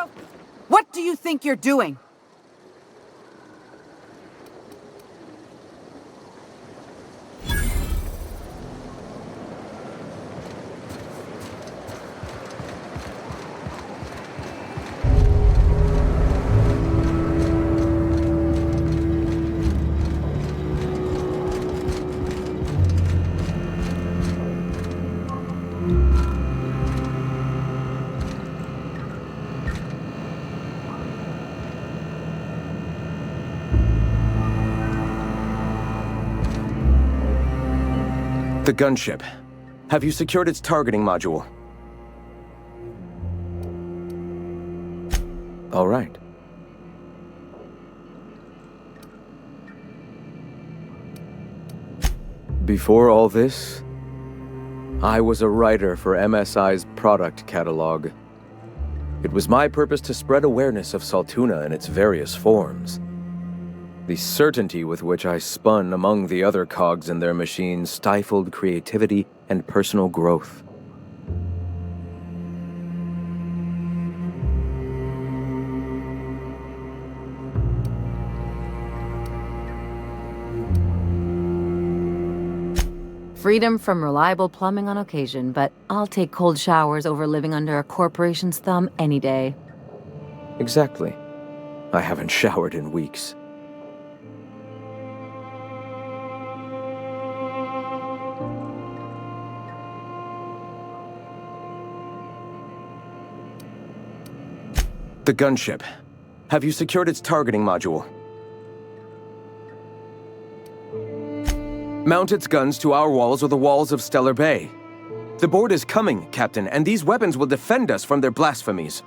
yourself? What do you think you're doing? The gunship. Have you secured its targeting module? All right. Before all this, I was a writer for MSI's product catalog. It was my purpose to spread awareness of Saltuna in its various forms. The certainty with which I spun among the other cogs in their machine stifled creativity and personal growth. Freedom from reliable plumbing on occasion, but I'll take cold showers over living under a corporation's thumb any day. Exactly. I haven't showered in weeks. The gunship. Have you secured its targeting module? Mount its guns to our walls or the walls of Stellar Bay. The board is coming, Captain, and these weapons will defend us from their blasphemies.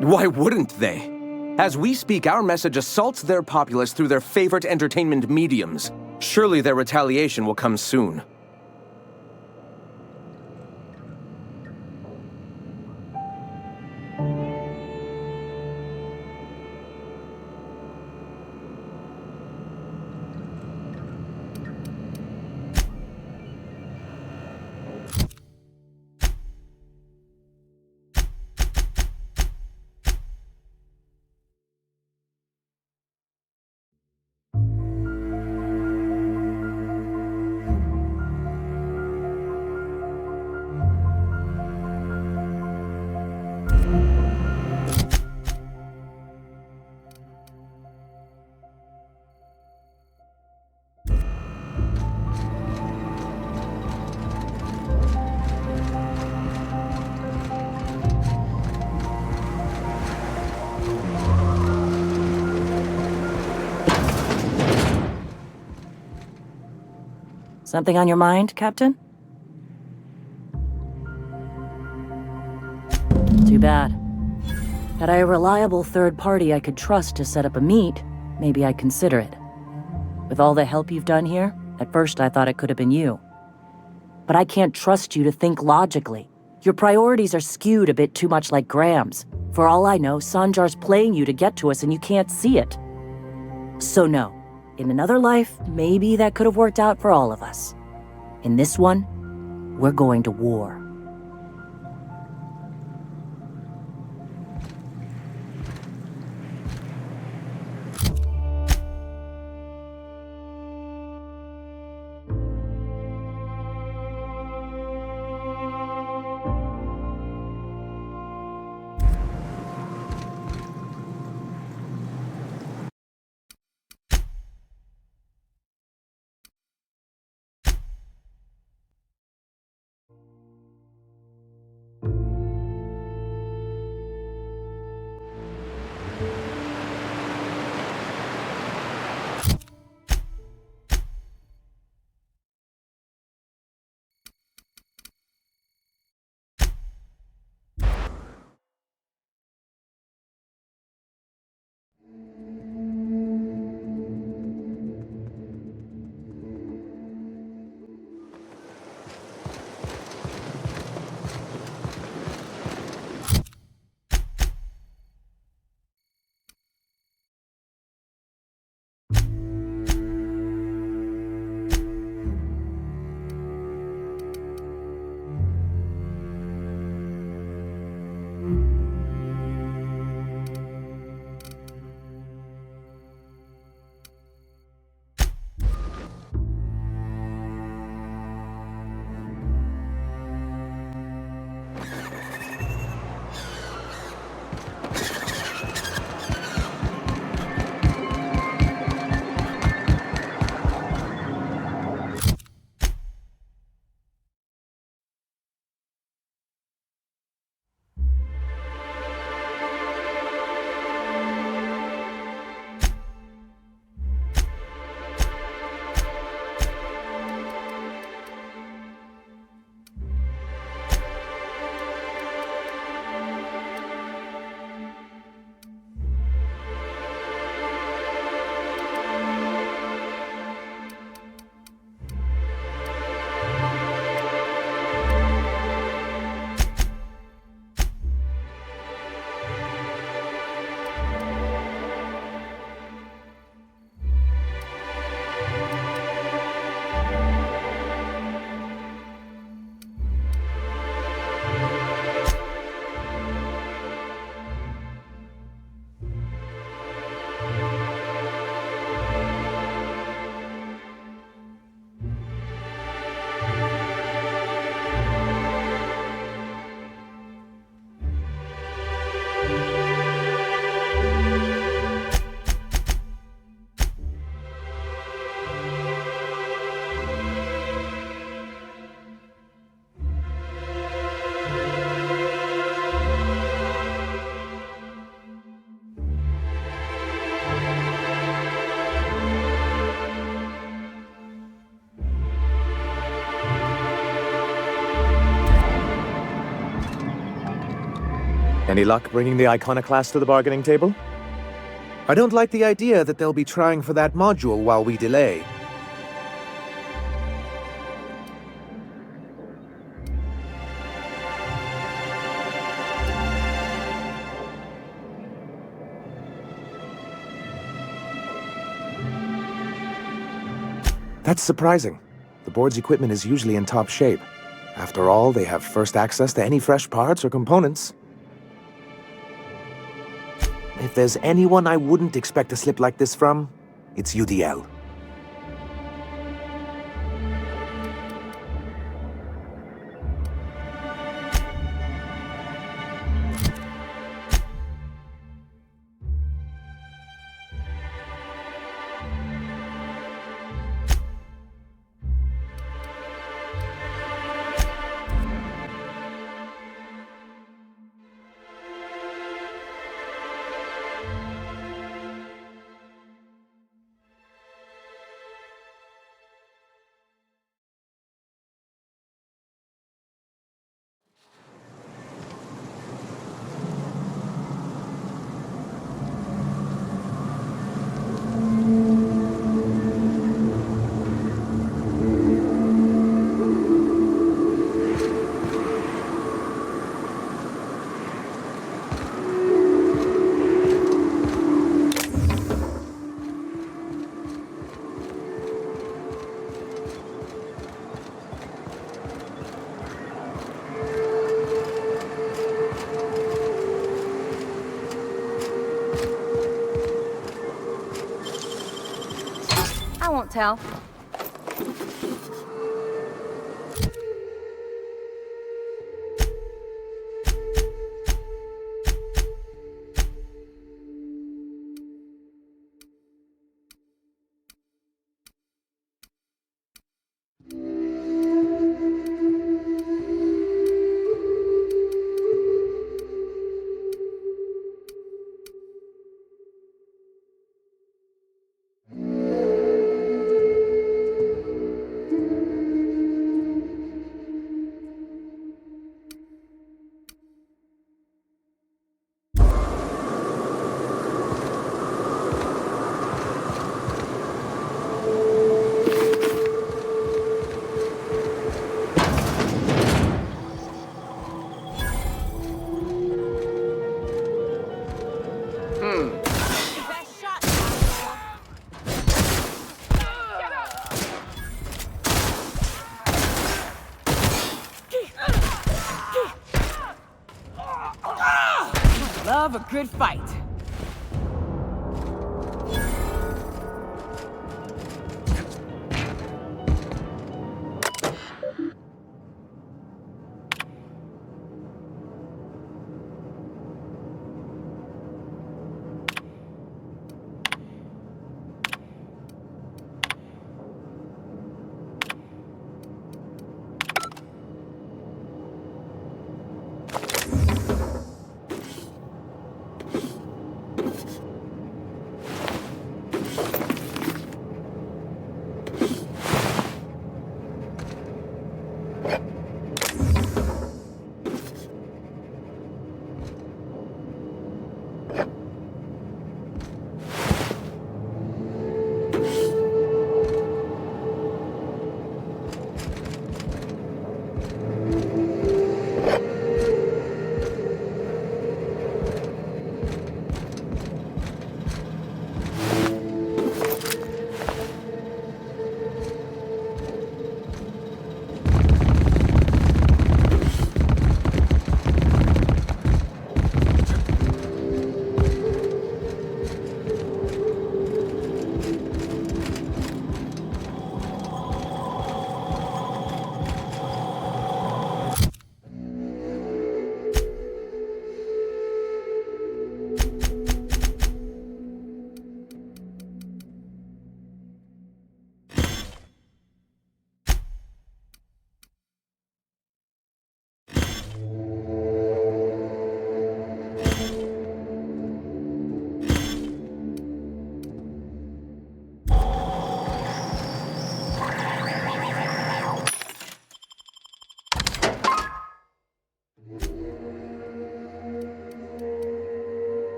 Why wouldn't they? As we speak, our message assaults their populace through their favorite entertainment mediums. Surely their retaliation will come soon. Something on your mind, Captain? Too bad. Had I a reliable third party I could trust to set up a meet, maybe I'd consider it. With all the help you've done here, at first I thought it could have been you. But I can't trust you to think logically. Your priorities are skewed a bit too much like Graham's. For all I know, Sanjar's playing you to get to us and you can't see it. So no. In another life, maybe that could have worked out for all of us. In this one, we're going to war. Any luck bringing the Iconoclast to the bargaining table? I don't like the idea that they'll be trying for that module while we delay. That's surprising. The board's equipment is usually in top shape. After all, they have first access to any fresh parts or components. If there's anyone I wouldn't expect a slip like this from, it's UDL. I won't tell. Love a good fight.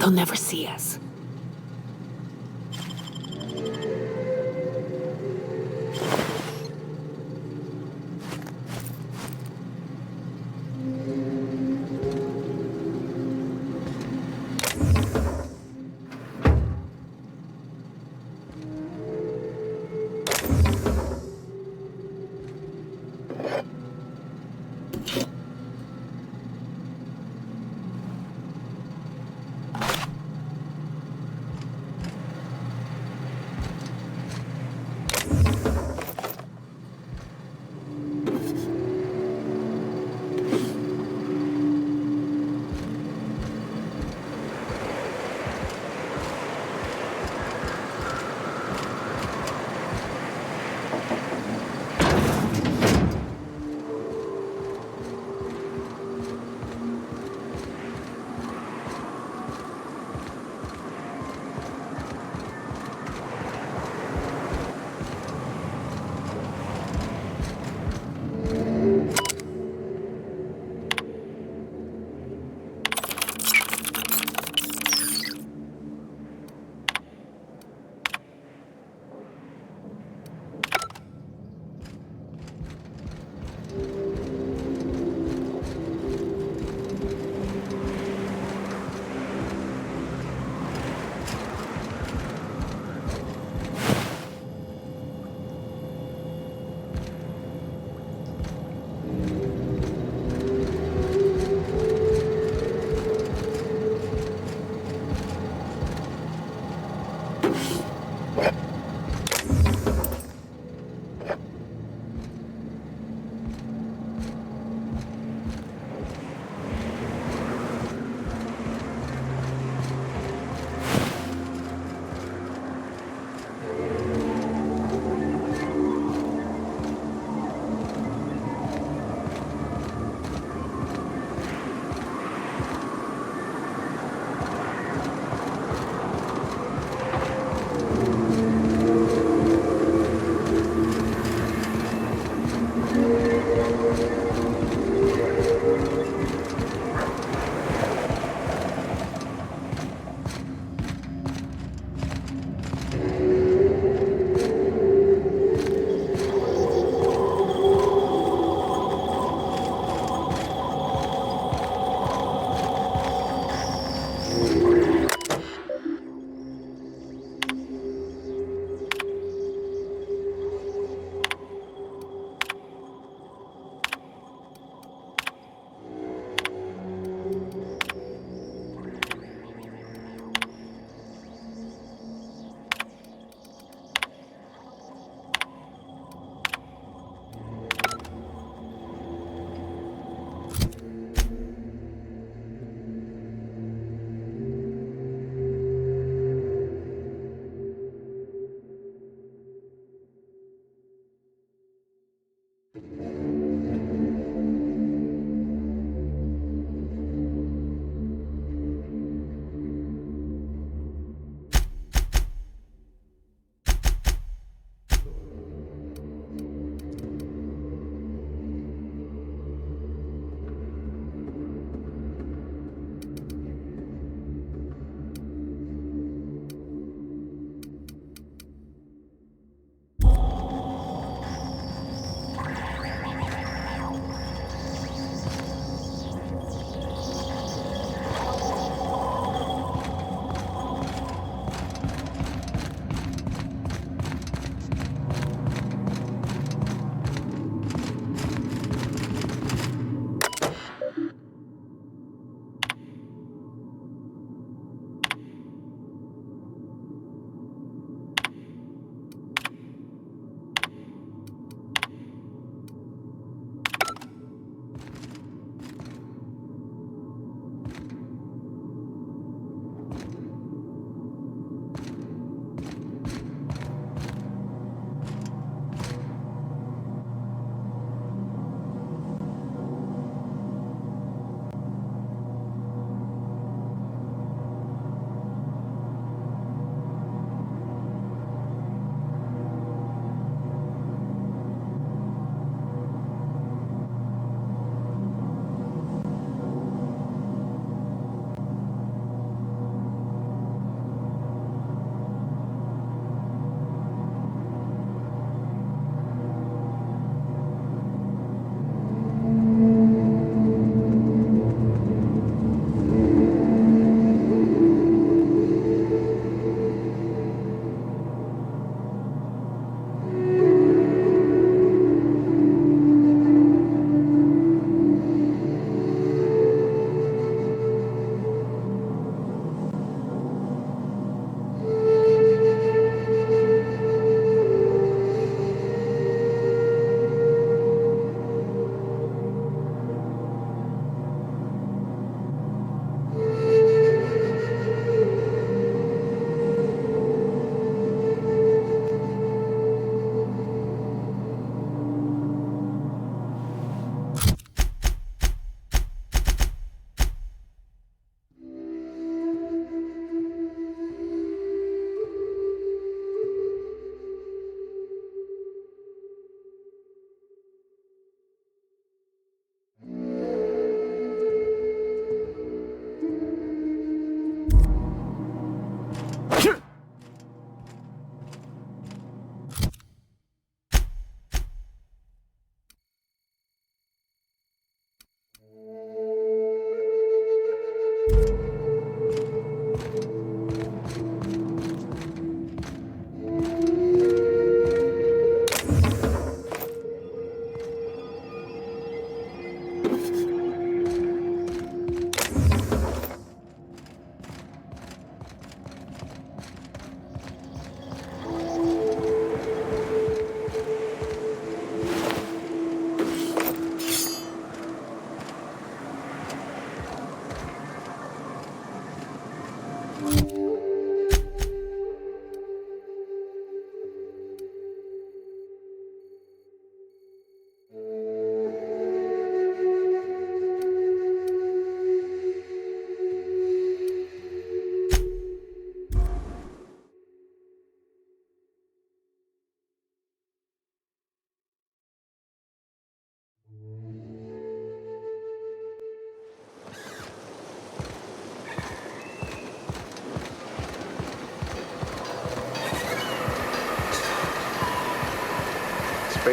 They'll never see us.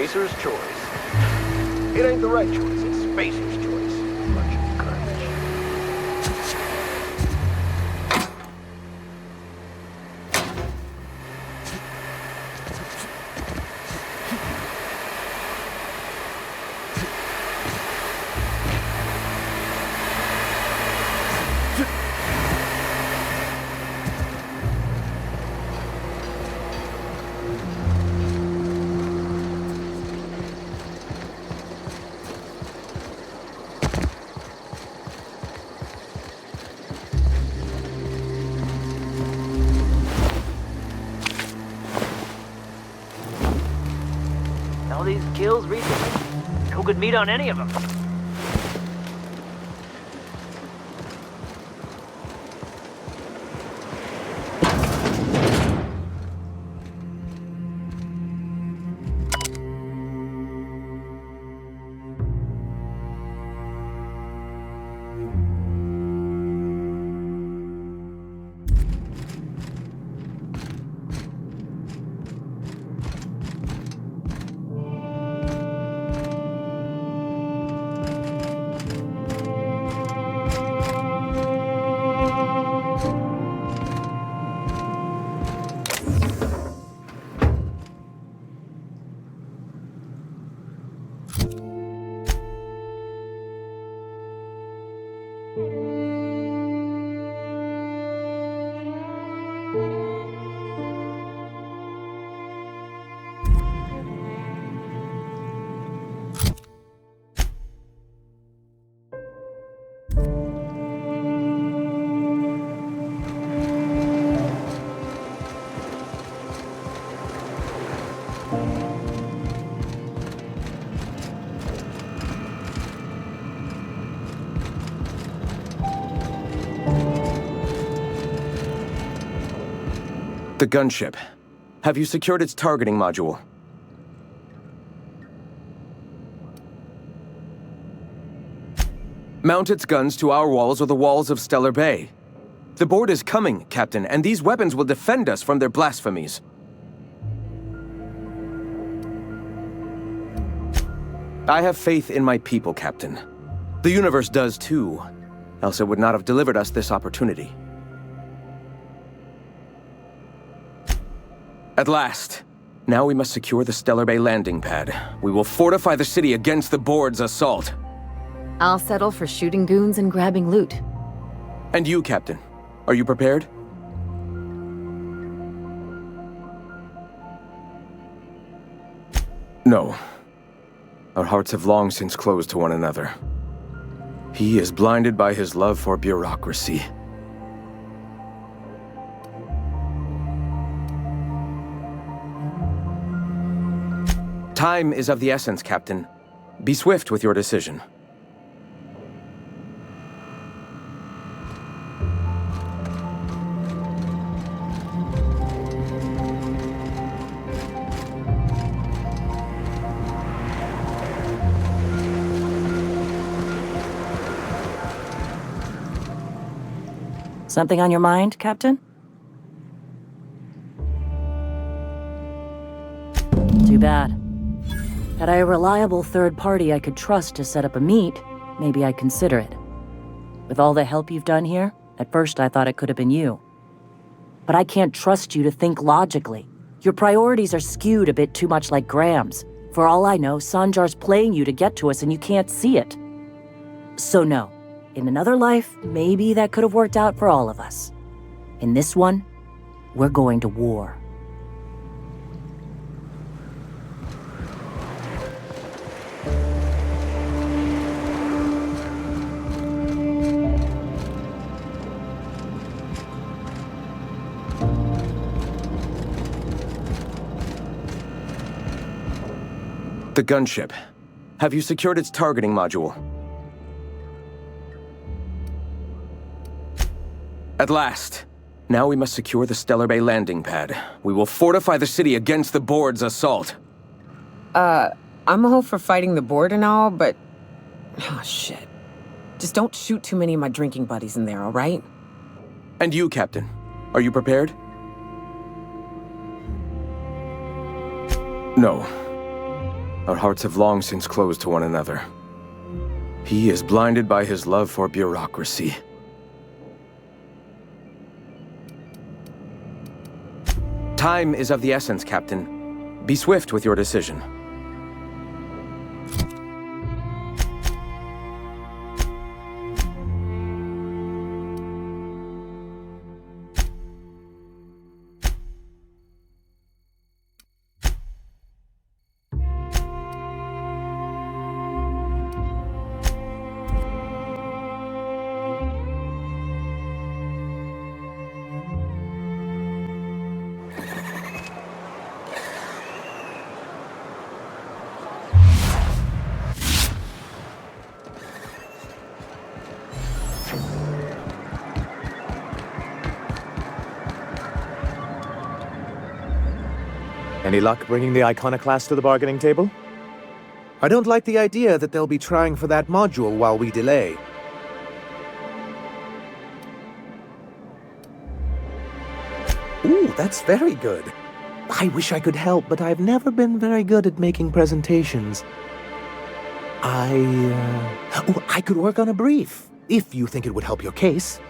Spacer's choice. It ain't the right choice, it's Spacer's choice. Bunch of garbage. All these kills recently. Who could meet on any of them? The gunship. Have you secured its targeting module? Mount its guns to our walls or the walls of Stellar Bay. The board is coming, Captain, and these weapons will defend us from their blasphemies. I have faith in my people, Captain. The universe does too, else it would not have delivered us this opportunity. At last. Now we must secure the Stellar Bay landing pad. We will fortify the city against the board's assault. I'll settle for shooting goons and grabbing loot. And you, Captain, are you prepared? No. Our hearts have long since closed to one another. He is blinded by his love for bureaucracy. Time is of the essence, Captain. Be swift with your decision. Something on your mind, Captain? Too bad. Had I a reliable third party I could trust to set up a meet, maybe I'd consider it. With all the help you've done here, at first I thought it could have been you. But I can't trust you to think logically. Your priorities are skewed a bit too much like Graham's. For all I know, Sanjar's playing you to get to us and you can't see it. So no. In another life, maybe that could have worked out for all of us. In this one, we're going to war. The gunship. Have you secured its targeting module? At last. Now we must secure the Stellar Bay landing pad. We will fortify the city against the board's assault. I'm all for fighting the board and all, but... Oh, shit. Just don't shoot too many of my drinking buddies in there, all right? And you, Captain. Are you prepared? Our hearts have long since closed to one another. He is blinded by his love for bureaucracy. Time is of the essence, Captain. Be swift with your decision. Any luck bringing the iconoclast to the bargaining table? I don't like the idea that they'll be trying for that module while we delay. Ooh, that's very good. I wish I could help, but I've never been very good at making presentations. I could work on a brief, if you think it would help your case.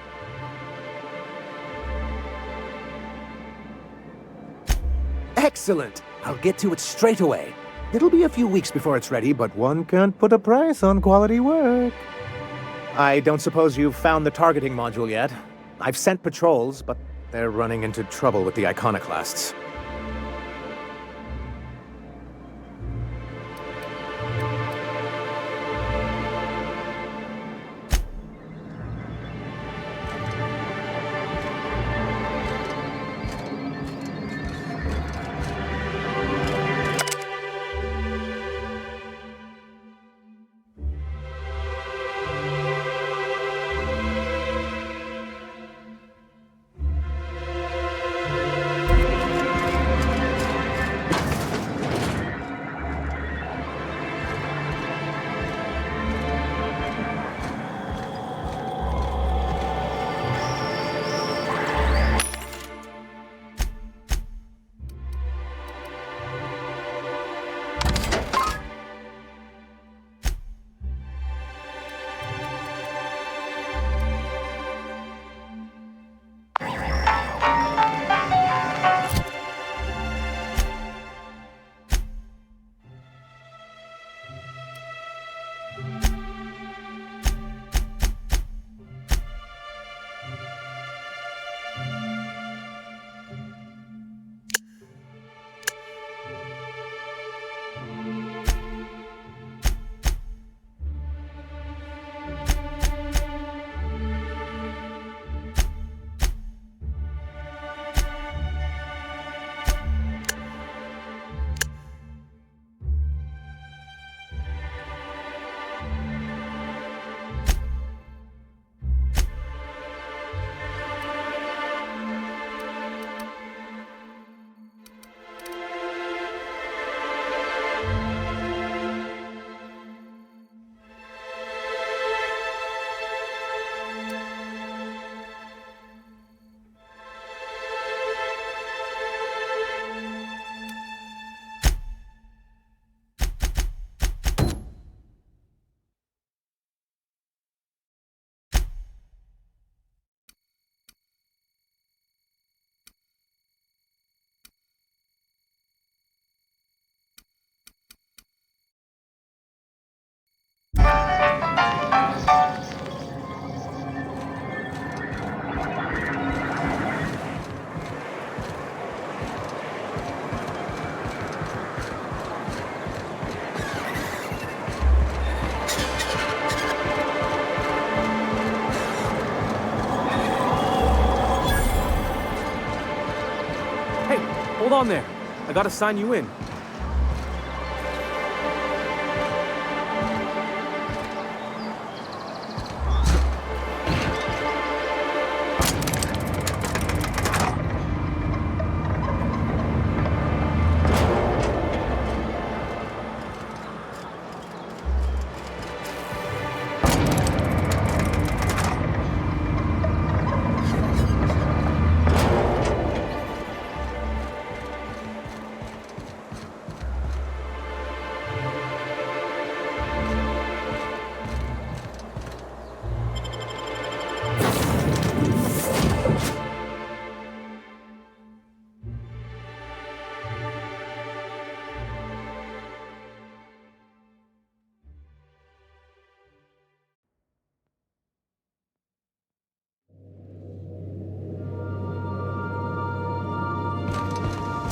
Excellent! I'll get to it straight away. It'll be a few weeks before it's ready, but one can't put a price on quality work. I don't suppose you've found the targeting module yet. I've sent patrols, but they're running into trouble with the iconoclasts. Hold on there. I gotta sign you in.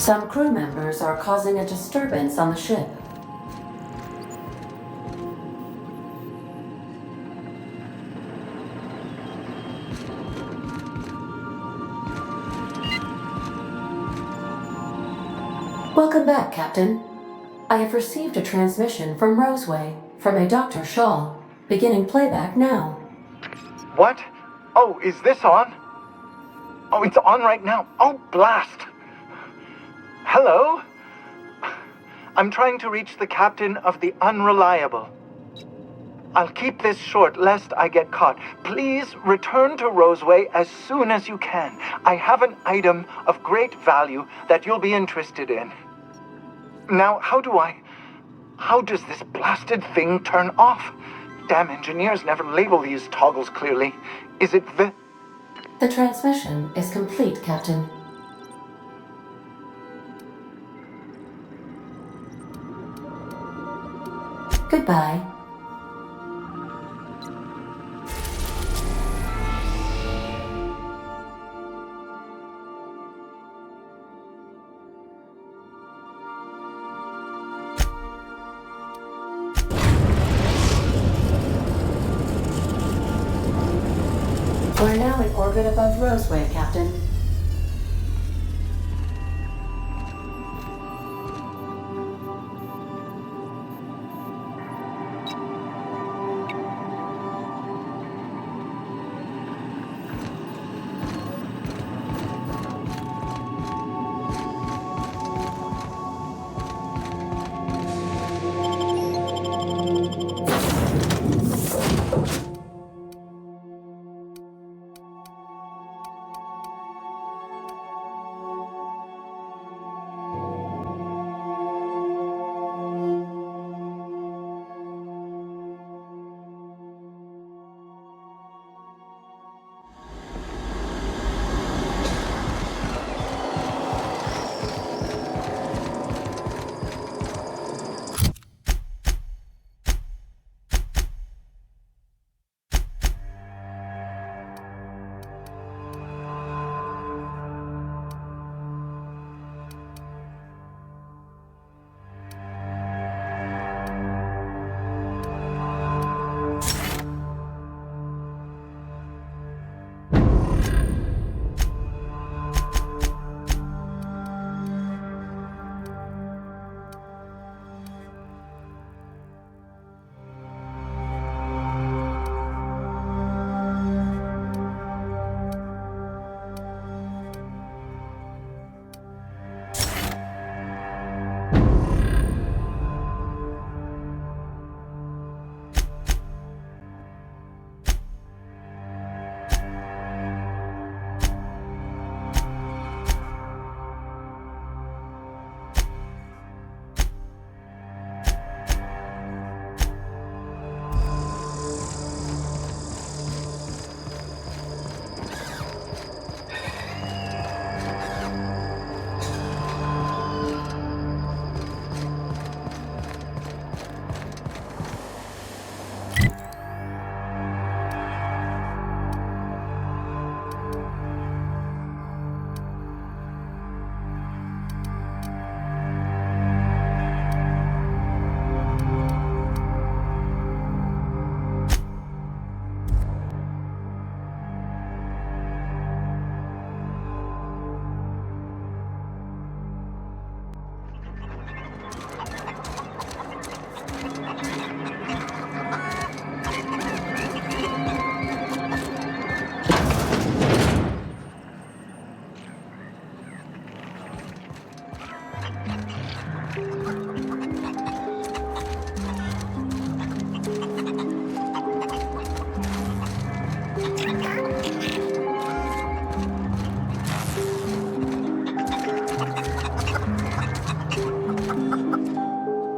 Some crew members are causing a disturbance on the ship. Welcome back, Captain. I have received a transmission from Roseway, from a Dr. Shaw, beginning playback now. What? Oh, is this on? Oh, it's on right now. Oh, blast! Hello? I'm trying to reach the captain of the Unreliable. I'll keep this short lest I get caught. Please return to Roseway as soon as you can. I have an item of great value that you'll be interested in. Now, how does this blasted thing turn off? Damn engineers never label these toggles clearly. Is it the... The transmission is complete, Captain. Goodbye. We're now in orbit above Roseway, Captain.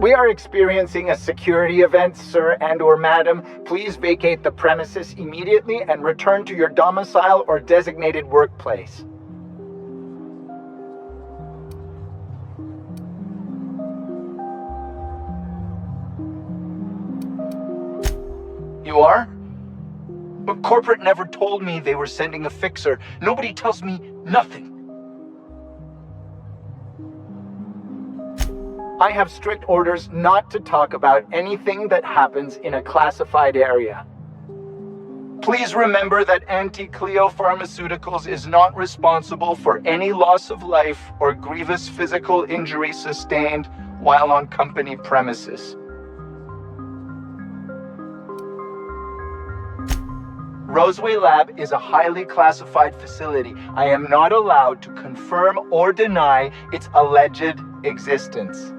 We are experiencing a security event, sir and/or madam. Please vacate the premises immediately and return to your domicile or designated workplace. You are? But corporate never told me they were sending a fixer. Nobody tells me nothing. I have strict orders not to talk about anything that happens in a classified area. Please remember that Anti-Cleo Pharmaceuticals is not responsible for any loss of life or grievous physical injury sustained while on company premises. Roseway Lab is a highly classified facility. I am not allowed to confirm or deny its alleged existence.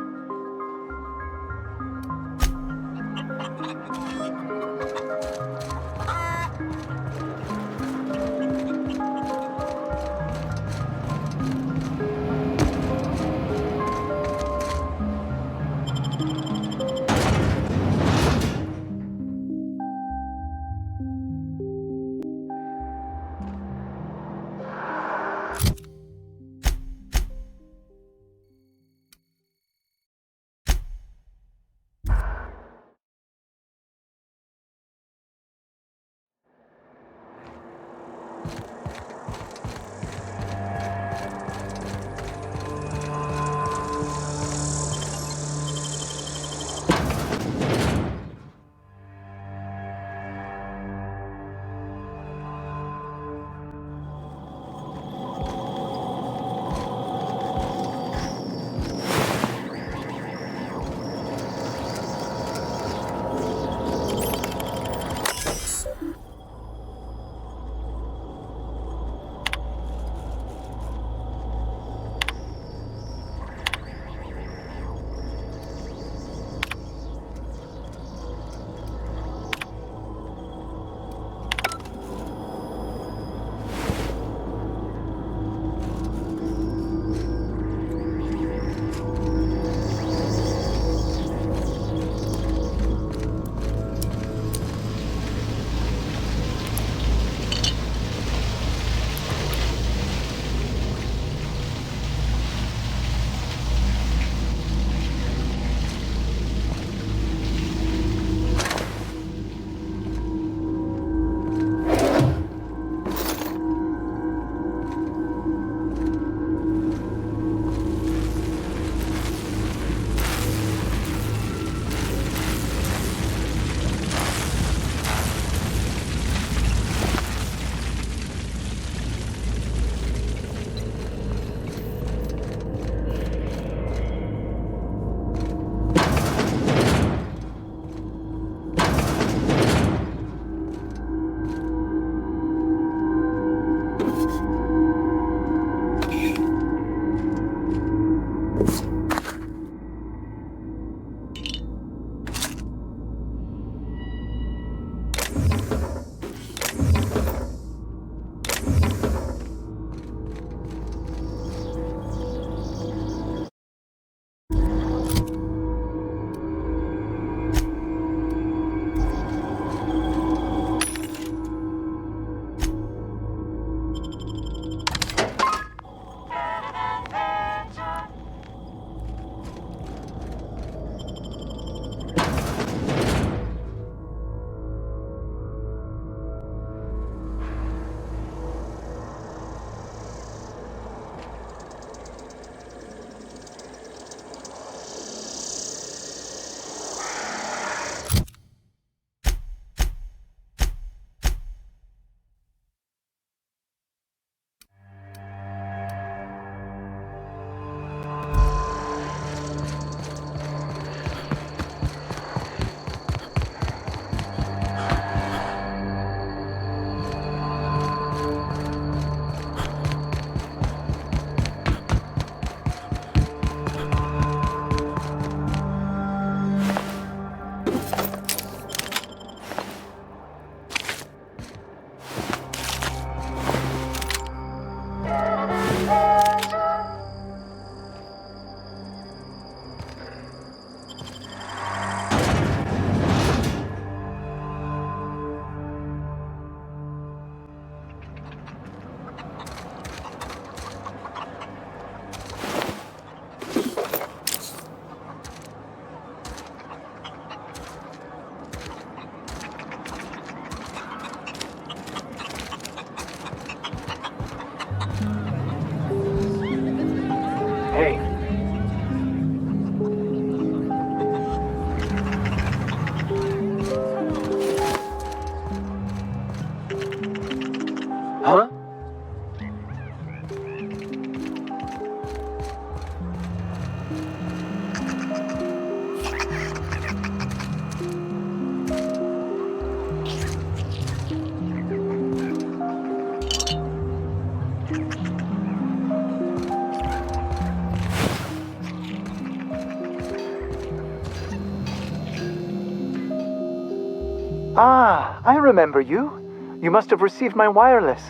Ah, I remember you. You must have received my wireless.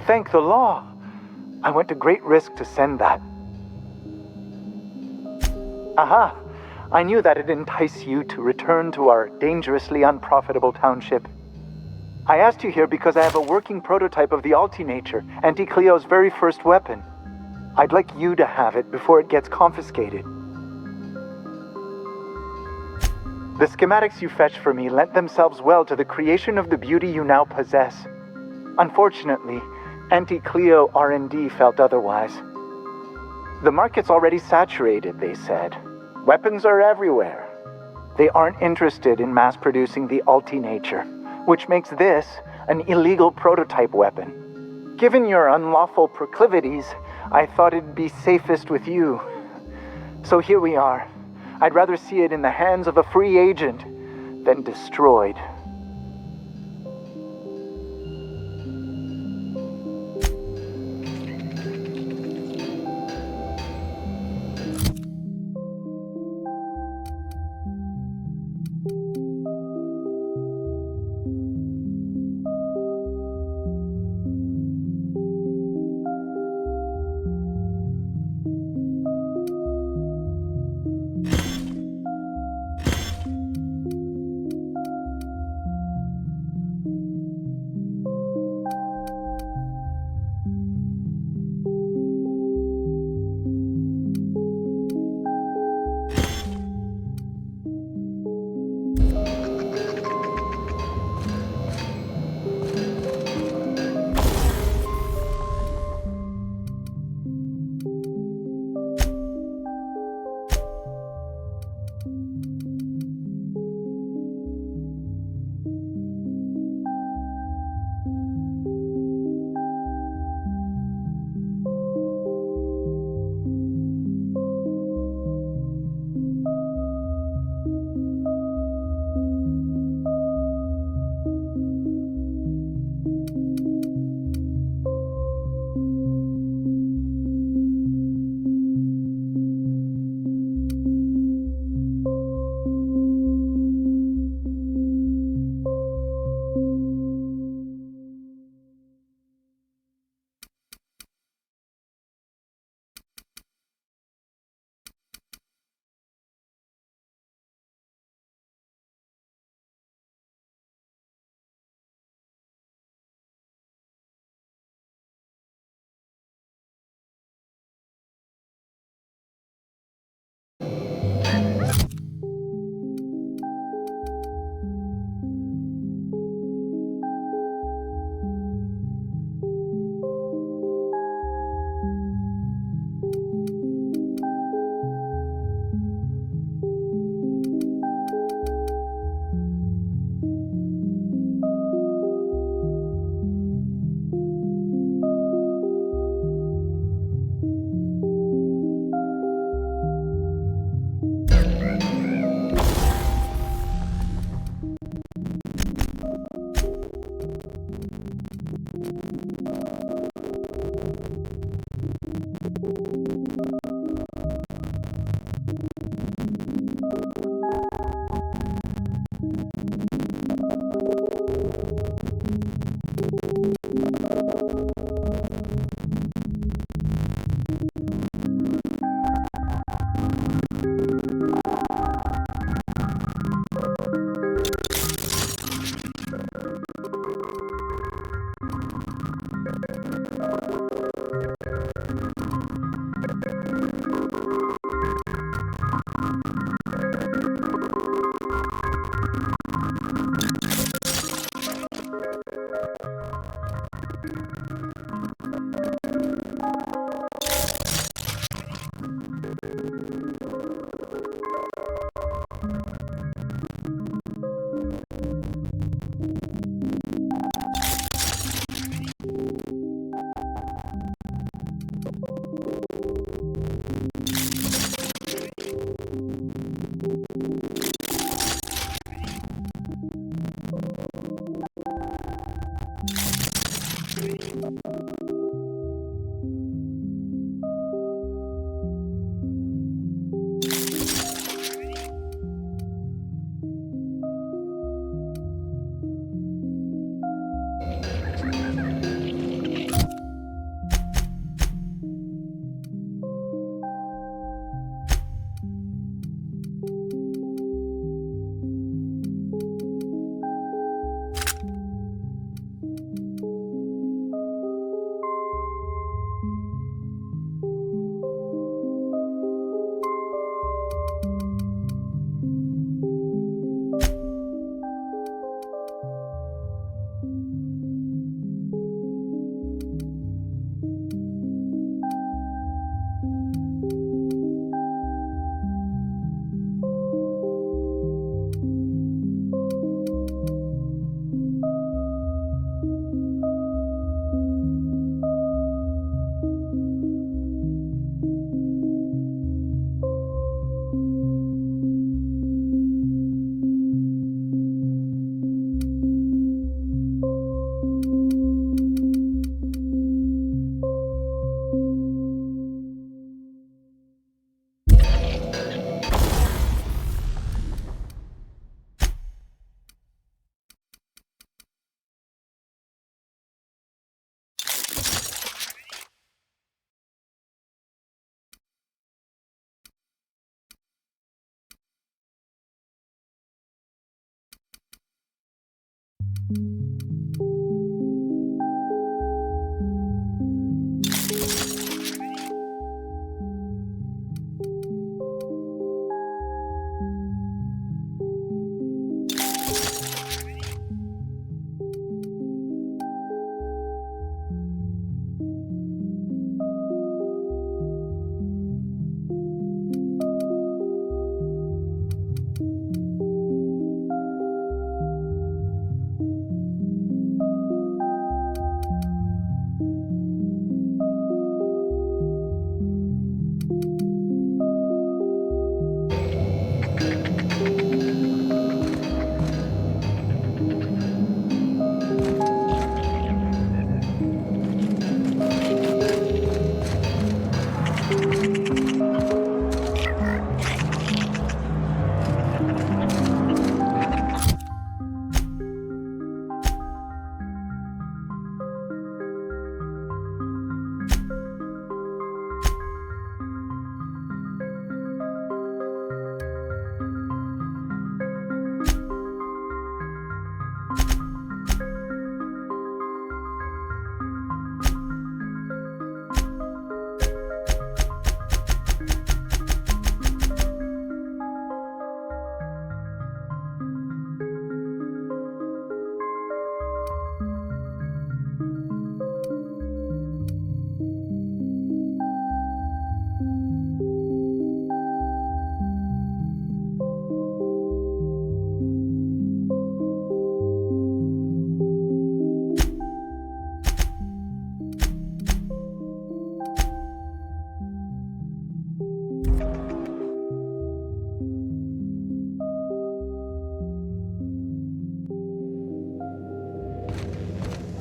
Thank the law. I went to great risk to send that. Aha! I knew that'd entice you to return to our dangerously unprofitable township. I asked you here because I have a working prototype of the Altinature, Auntie Cleo's very first weapon. I'd like you to have it before it gets confiscated. The schematics you fetched for me lent themselves well to the creation of the beauty you now possess. Unfortunately, Auntie Cleo R&D felt otherwise. The market's already saturated, they said. Weapons are everywhere. They aren't interested in mass-producing the Altinature, which makes this an illegal prototype weapon. Given your unlawful proclivities, I thought it'd be safest with you. So here we are. I'd rather see it in the hands of a free agent than destroyed.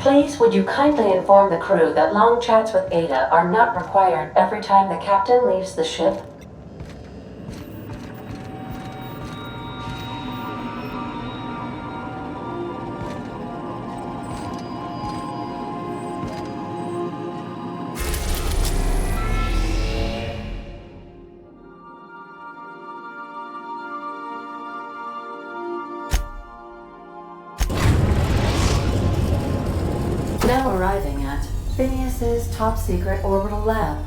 Please, would you kindly inform the crew that long chats with Ada are not required every time the captain leaves the ship? Now arriving at Phineas's top-secret orbital lab.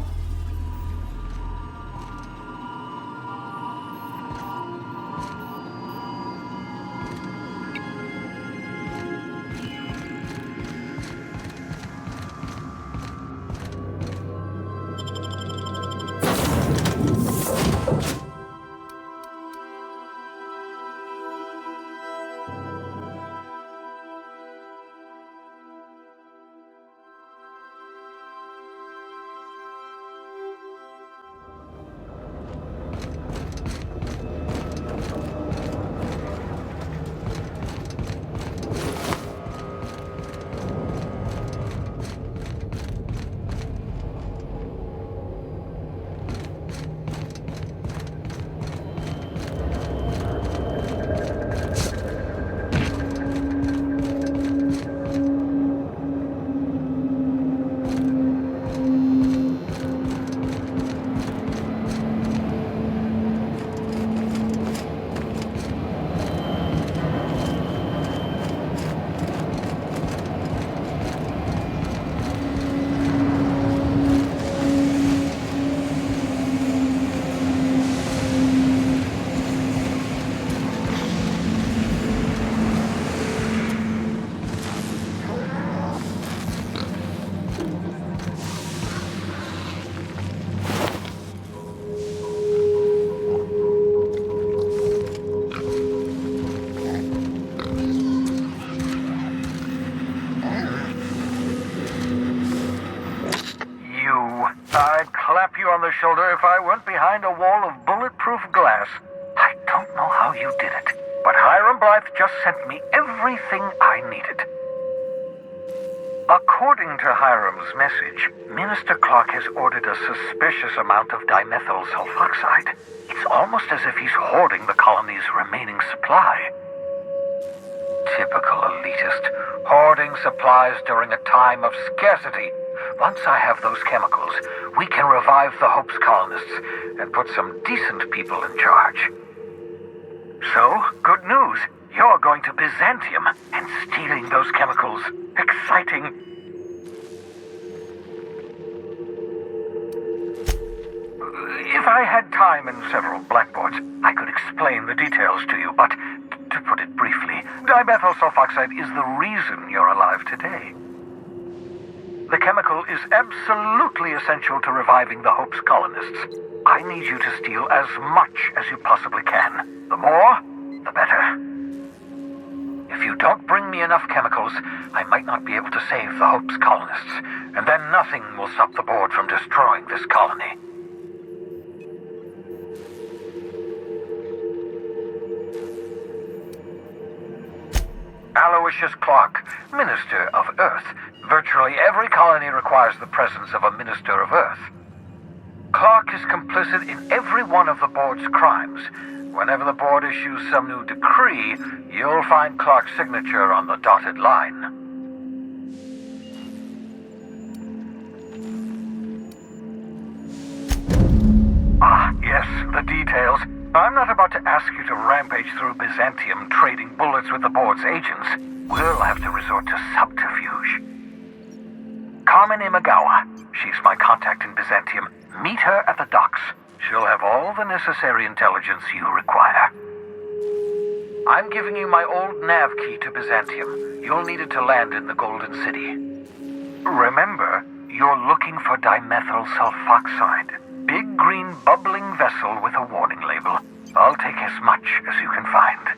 I'd clap you on the shoulder if I weren't behind a wall of bulletproof glass. I don't know how you did it, but Hiram Blythe just sent me everything I needed. According to Hiram's message, Minister Clark has ordered a suspicious amount of dimethyl sulfoxide. It's almost as if he's hoarding the colony's remaining supply. Typical elitist, hoarding supplies during a time of scarcity. Once I have those chemicals, we can revive the Hope's colonists and put some decent people in charge. So, good news. You're going to Byzantium and stealing those chemicals. Exciting. If I had time and several blackboards, I could explain the details to you, but to put it briefly, dimethyl sulfoxide is the reason you're alive today. The chemical is absolutely essential to reviving the Hope's colonists. I need you to steal as much as you possibly can. The more, the better. If you don't bring me enough chemicals, I might not be able to save the Hope's colonists, and then nothing will stop the board from destroying this colony. Aloysius Clark, Minister of Earth. Virtually every colony requires the presence of a Minister of Earth. Clark is complicit in every one of the board's crimes. Whenever the board issues some new decree, you'll find Clark's signature on the dotted line. Ah, yes, the details. I'm not about to ask you to rampage through Byzantium trading bullets with the board's agents. We'll have to resort to subterfuge. Carmen Imagawa. She's my contact in Byzantium. Meet her at the docks. She'll have all the necessary intelligence you require. I'm giving you my old nav key to Byzantium. You'll need it to land in the Golden City. Remember, you're looking for dimethyl sulfoxide. Big green bubbling vessel with a warning label. I'll take as much as you can find.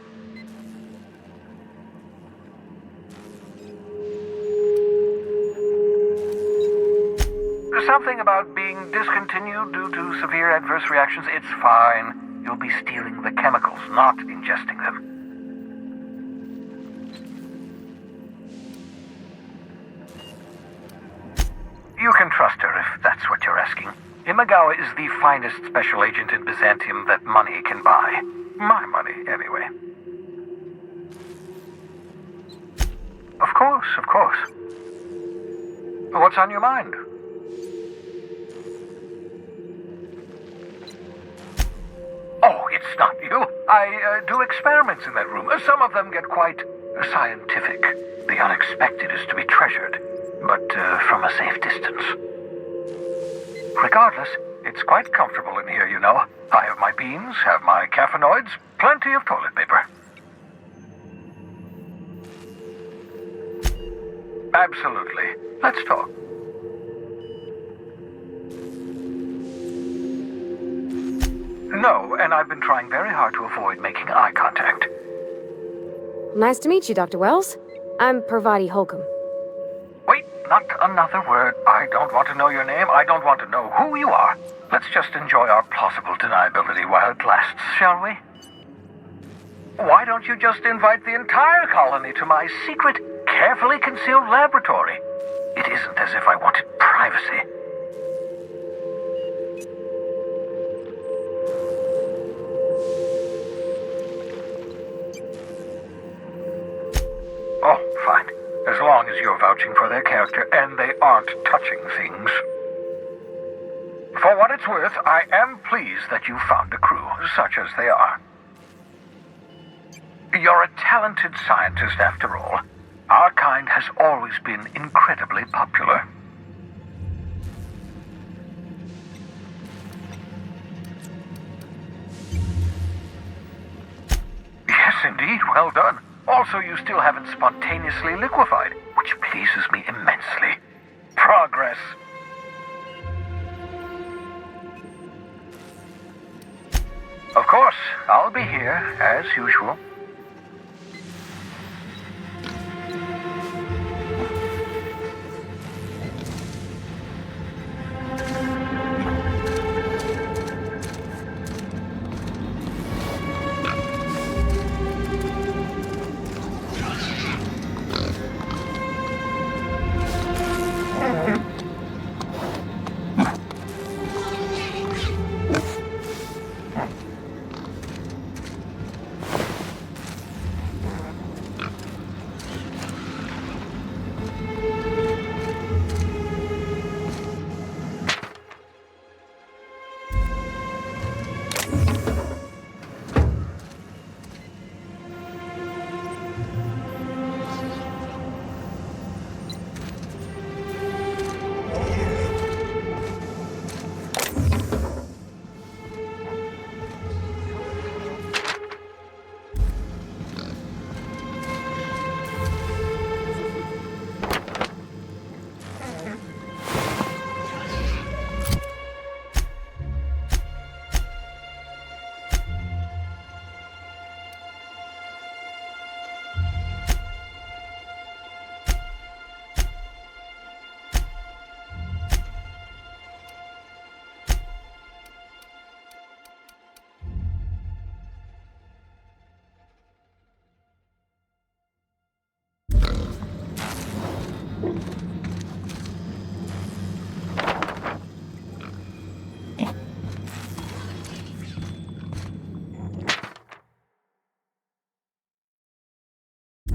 Something about being discontinued due to severe adverse reactions. It's fine. You'll be stealing the chemicals, not ingesting them. Imagawa is the finest special agent in Byzantium that money can buy. My money, anyway. Of course, of course. What's on your mind? Oh, it's not you. I do experiments in that room. Some of them get quite scientific. The unexpected is to be treasured, but from a safe distance. Regardless, it's quite comfortable in here, you know. I have my beans, have my caffeinoids, plenty of toilet paper. Absolutely. Let's talk. No, and I've been trying very hard to avoid making eye contact. Nice to meet you, Dr. Wells. I'm Parvati Holcomb. Wait, not another word. I don't want to know your name. I don't want to know who you are. Let's just enjoy our plausible deniability while it lasts, shall we? Why don't you just invite the entire colony to my secret, carefully concealed laboratory? It isn't as if I wanted privacy. Oh, fine. As long as you're vouching for their character and they aren't touching things. For what it's worth, I am pleased that you found a crew, such as they are. You're a talented scientist, after all. Our kind has always been incredibly popular. Yes, indeed. Well done. Also, you still haven't spontaneously liquefied, which pleases me immensely. Progress. Of course, I'll be here, as usual.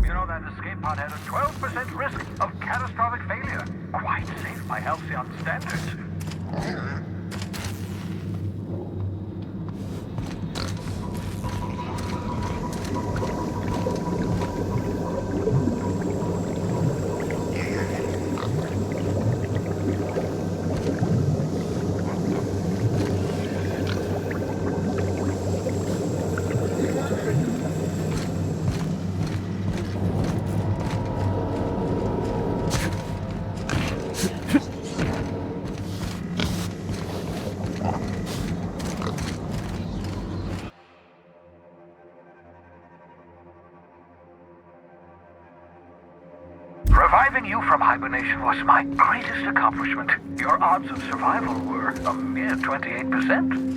You know, that escape pod had a 12% risk of catastrophic failure. Quite safe by Halcyon standards. Reviving you from hibernation was my greatest accomplishment. Your odds of survival were a mere 28%.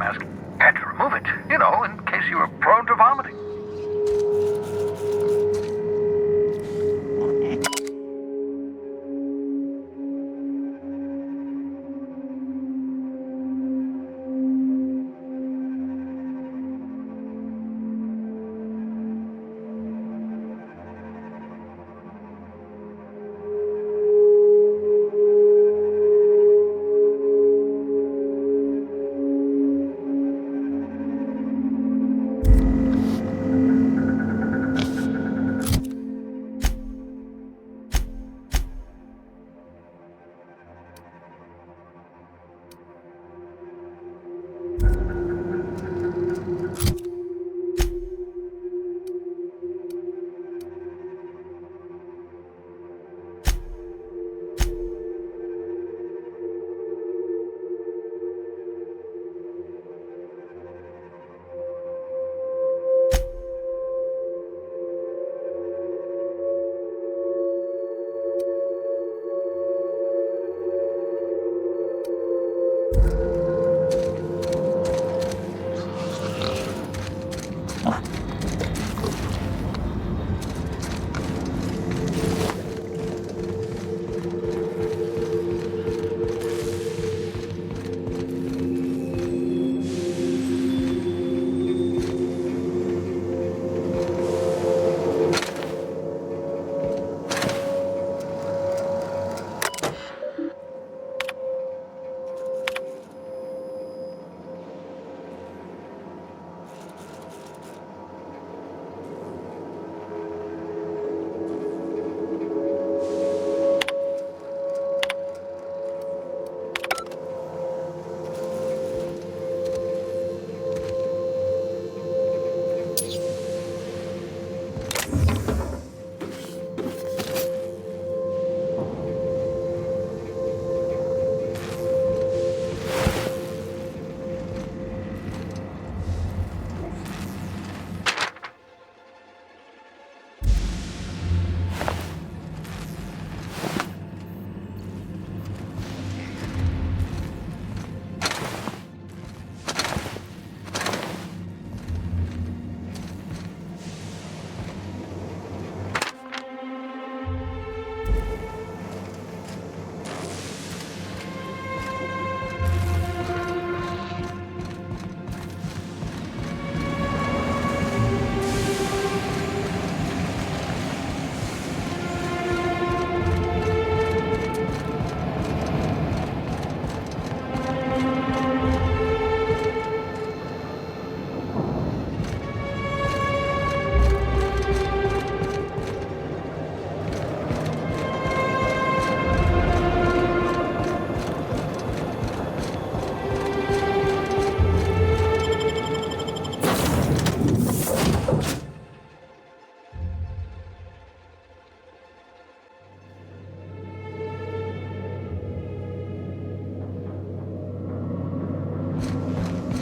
mask. Had to remove it, you know, in case you were prone to vomiting.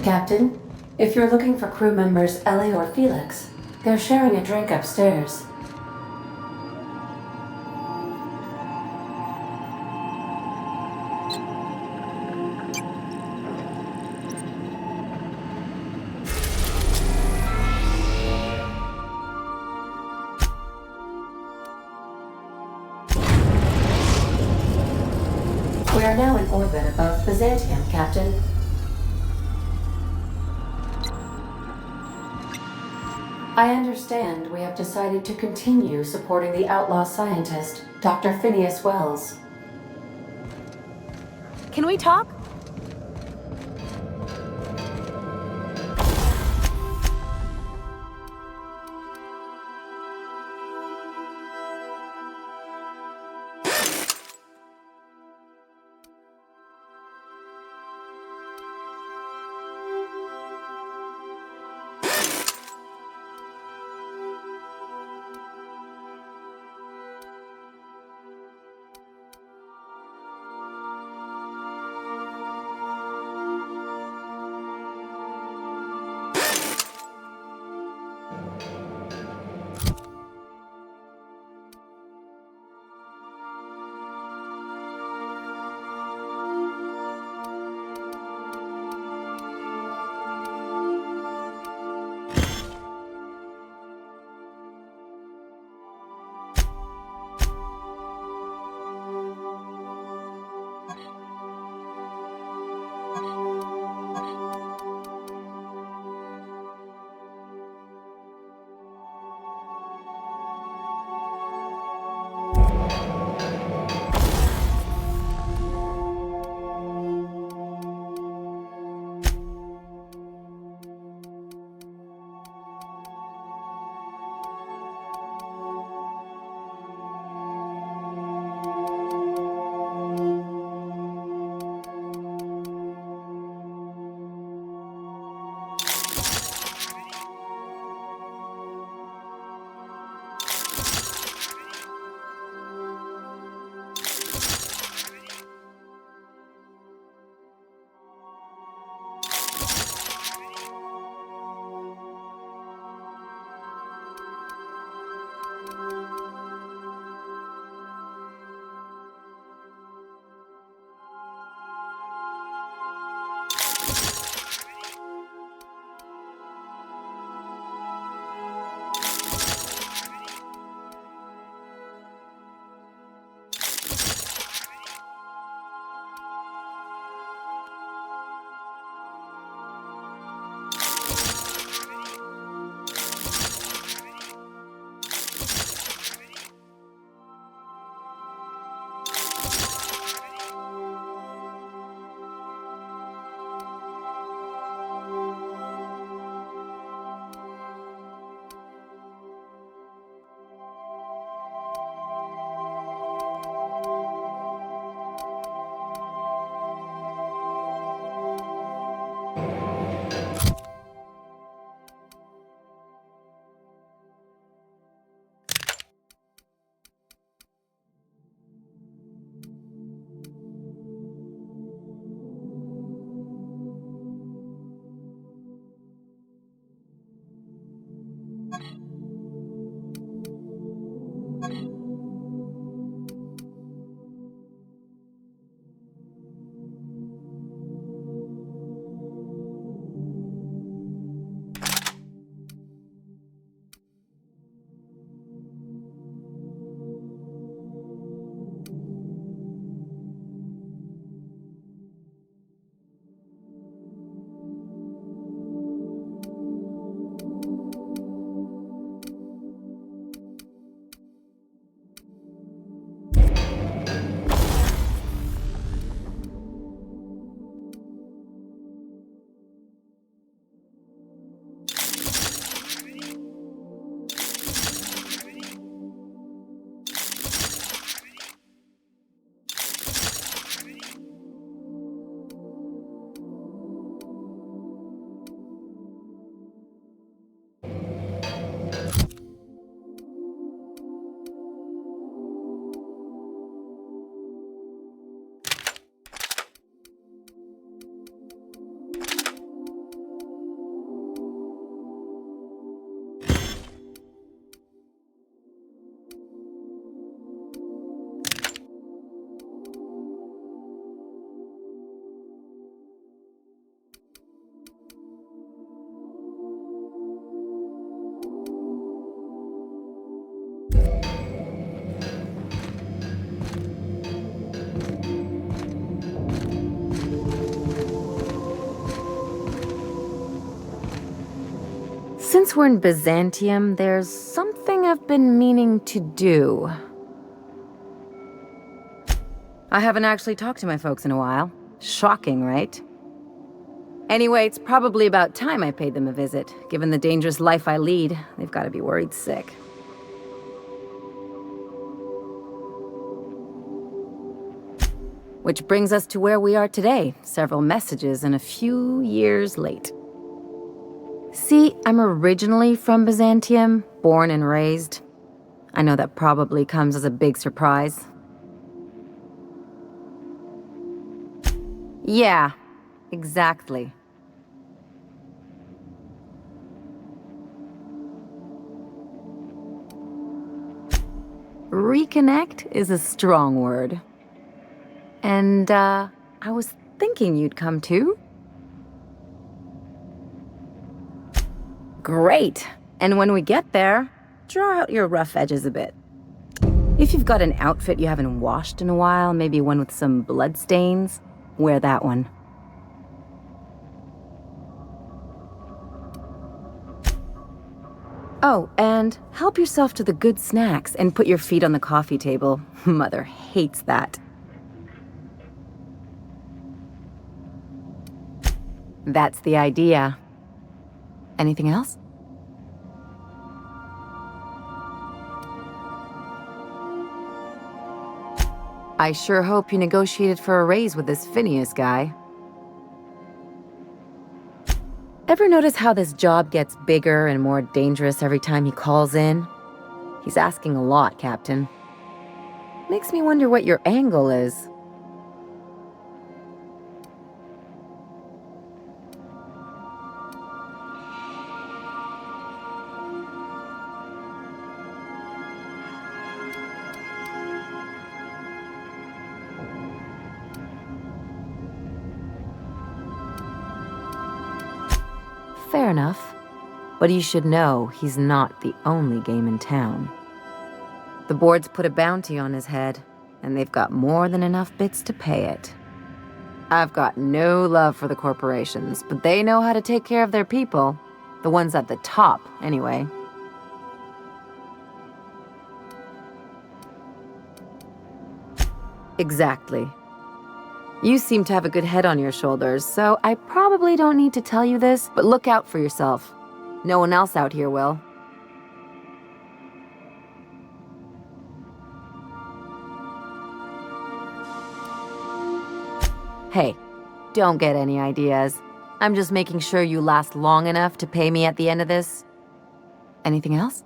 Captain, if you're looking for crew members Ellie or Felix, they're sharing a drink upstairs. We are now in orbit above Byzantium, Captain. I understand we have decided to continue supporting the outlaw scientist, Dr. Phineas Wells. Can we talk? Since we're in Byzantium, there's something I've been meaning to do. I haven't actually talked to my folks in a while. Shocking, right? Anyway, it's probably about time I paid them a visit. Given the dangerous life I lead, they've got to be worried sick. Which brings us to where we are today, several messages and a few years late. See, I'm originally from Byzantium, born and raised. I know that probably comes as a big surprise. Yeah, exactly. Reconnect is a strong word. And, I was thinking you'd come too. Great! And when we get there, draw out your rough edges a bit. If you've got an outfit you haven't washed in a while, maybe one with some blood stains, wear that one. Oh, and help yourself to the good snacks and put your feet on the coffee table. Mother hates that. That's the idea. Anything else? I sure hope you negotiated for a raise with this Phineas guy. Ever notice how this job gets bigger and more dangerous every time he calls in? He's asking a lot, Captain. Makes me wonder what your angle is. Fair enough. But you should know he's not the only game in town. The board's put a bounty on his head, and they've got more than enough bits to pay it. I've got no love for the corporations, but they know how to take care of their people. The ones at the top, anyway. Exactly. You seem to have a good head on your shoulders, so I probably don't need to tell you this, but look out for yourself. No one else out here will. Hey, don't get any ideas. I'm just making sure you last long enough to pay me at the end of this. Anything else?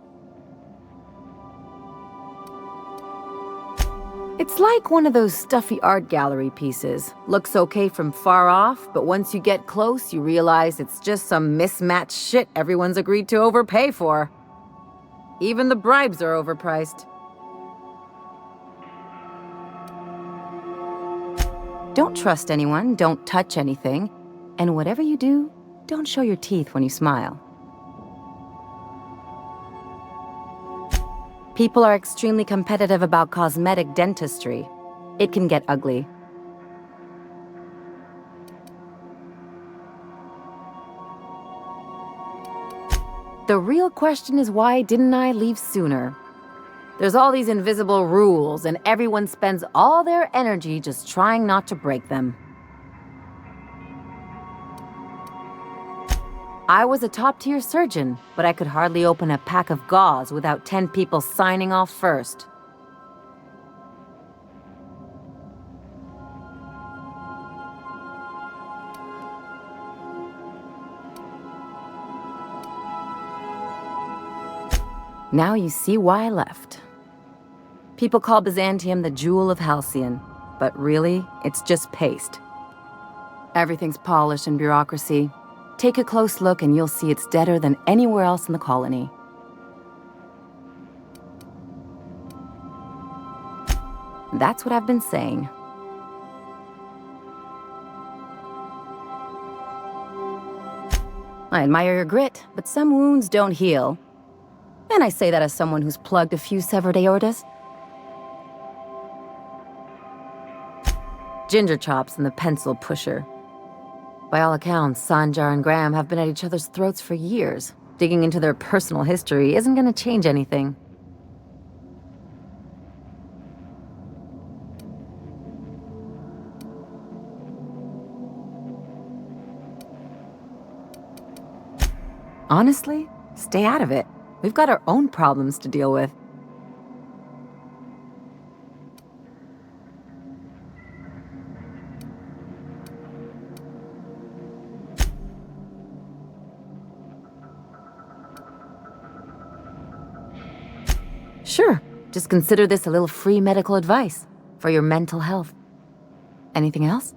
It's like one of those stuffy art gallery pieces. Looks okay from far off, but once you get close, you realize it's just some mismatched shit everyone's agreed to overpay for. Even the bribes are overpriced. Don't trust anyone, don't touch anything, and whatever you do, don't show your teeth when you smile. People are extremely competitive about cosmetic dentistry. It can get ugly. The real question is, why didn't I leave sooner? There's all these invisible rules, and everyone spends all their energy just trying not to break them. I was a top-tier surgeon, but I could hardly open a pack of gauze without 10 people signing off first. Now you see why I left. People call Byzantium the jewel of Halcyon, but really, it's just paste. Everything's polished and bureaucracy. Take a close look and you'll see it's deader than anywhere else in the colony. That's what I've been saying. I admire your grit, but some wounds don't heal. And I say that as someone who's plugged a few severed aortas. Ginger Chops and the pencil pusher. By all accounts, Sanjar and Graham have been at each other's throats for years. Digging into their personal history isn't gonna change anything. Honestly, stay out of it. We've got our own problems to deal with. Sure, just consider this a little free medical advice for your mental health. Anything else?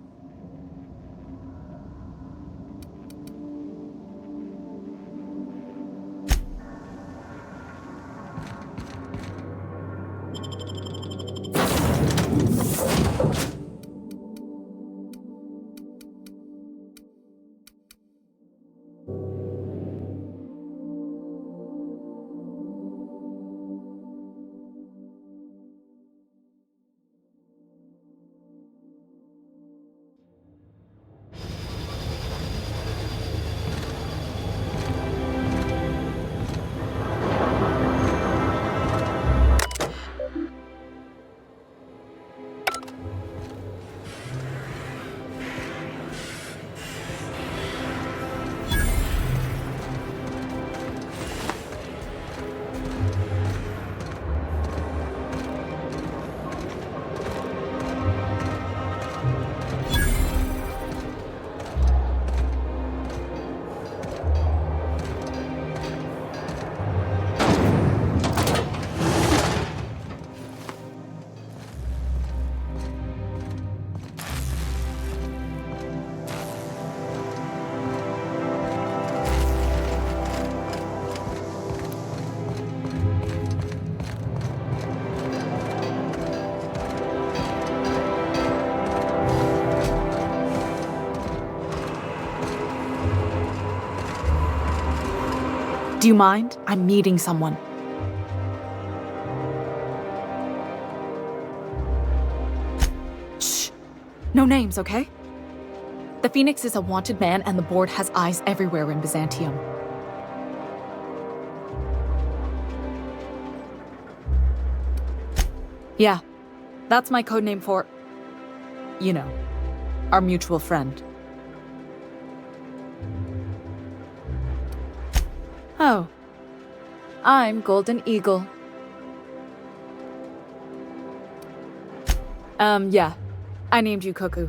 Do you mind? I'm meeting someone. Shh. No names, okay? The Phoenix is a wanted man, and the board has eyes everywhere in Byzantium. Yeah, that's my codename for... you know, our mutual friend. Oh. I'm Golden Eagle. Yeah. I named you Cuckoo.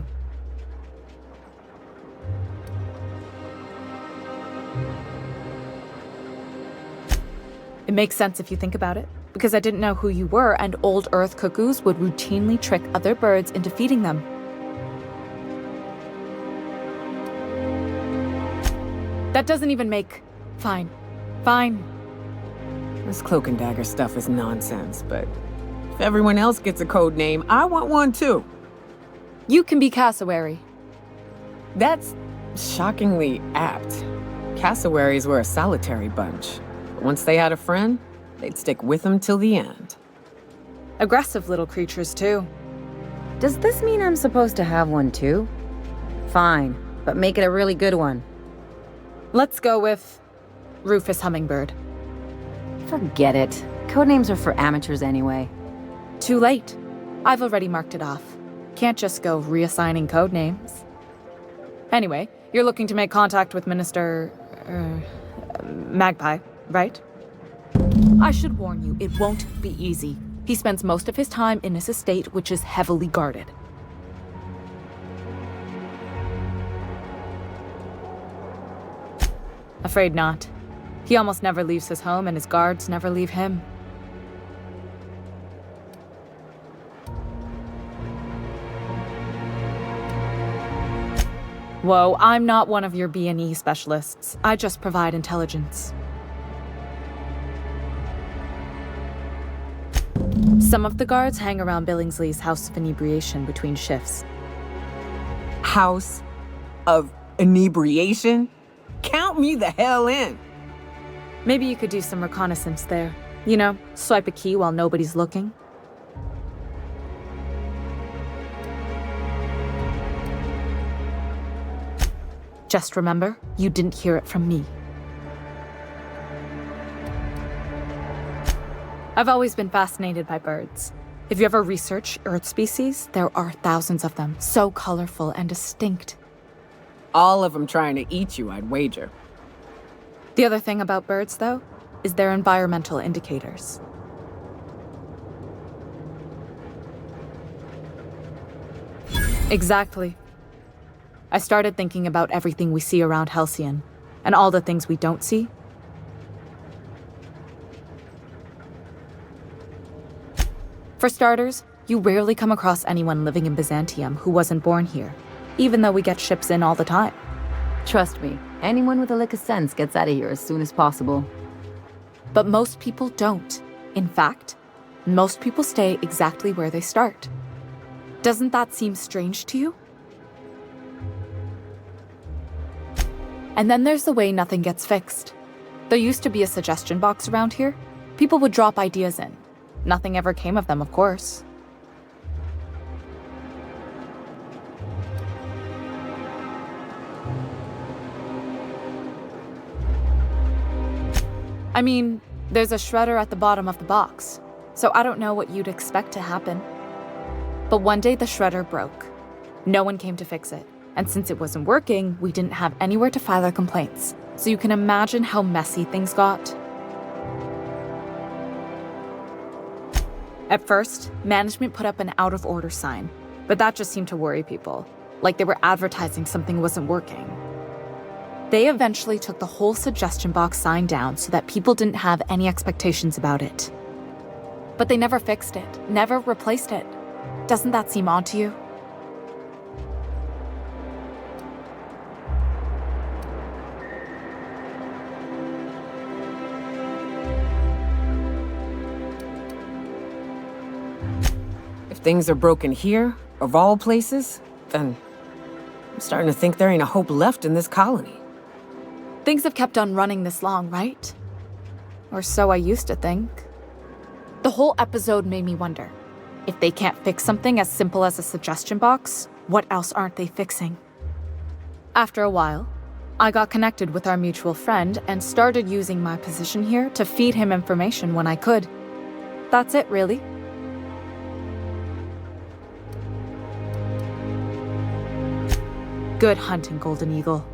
It makes sense if you think about it, because I didn't know who you were, and old Earth cuckoos would routinely trick other birds into feeding them. That doesn't even make... Fine. Fine. This cloak and dagger stuff is nonsense, but if everyone else gets a code name, I want one too. You can be Cassowary. That's shockingly apt. Cassowaries were a solitary bunch. But once they had a friend, they'd stick with them till the end. Aggressive little creatures, too. Does this mean I'm supposed to have one too? Fine, but make it a really good one. Let's go with... Rufus Hummingbird. Forget it. Codenames are for amateurs anyway. Too late. I've already marked it off. Can't just go reassigning codenames. Anyway, you're looking to make contact with Minister... Magpie, right? I should warn you, it won't be easy. He spends most of his time in his estate, which is heavily guarded. Afraid not. He almost never leaves his home, and his guards never leave him. Whoa, I'm not one of your B&E specialists. I just provide intelligence. Some of the guards hang around Billingsley's House of Inebriation between shifts. House of Inebriation? Count me the hell in! Maybe you could do some reconnaissance there. You know, swipe a key while nobody's looking. Just remember, you didn't hear it from me. I've always been fascinated by birds. If you ever research Earth species, there are thousands of them, so colorful and distinct. All of them trying to eat you, I'd wager. The other thing about birds, though, is their environmental indicators. Exactly. I started thinking about everything we see around Halcyon, and all the things we don't see. For starters, you rarely come across anyone living in Byzantium who wasn't born here, even though we get ships in all the time. Trust me, anyone with a lick of sense gets out of here as soon as possible. But most people don't. In fact, most people stay exactly where they start. Doesn't that seem strange to you? And then there's the way nothing gets fixed. There used to be a suggestion box around here. People would drop ideas in. Nothing ever came of them, of course. I mean, there's a shredder at the bottom of the box, so I don't know what you'd expect to happen. But one day the shredder broke. No one came to fix it, and since it wasn't working, we didn't have anywhere to file our complaints, so you can imagine how messy things got. At first, management put up an out-of-order sign, but that just seemed to worry people, like they were advertising something wasn't working. They eventually took the whole suggestion box sign down so that people didn't have any expectations about it. But they never fixed it, never replaced it. Doesn't that seem odd to you? If things are broken here, of all places, then I'm starting to think there ain't a hope left in this colony. Things have kept on running this long, right? Or so I used to think. The whole episode made me wonder, if they can't fix something as simple as a suggestion box, what else aren't they fixing? After a while, I got connected with our mutual friend and started using my position here to feed him information when I could. That's it, really. Good hunting, Golden Eagle.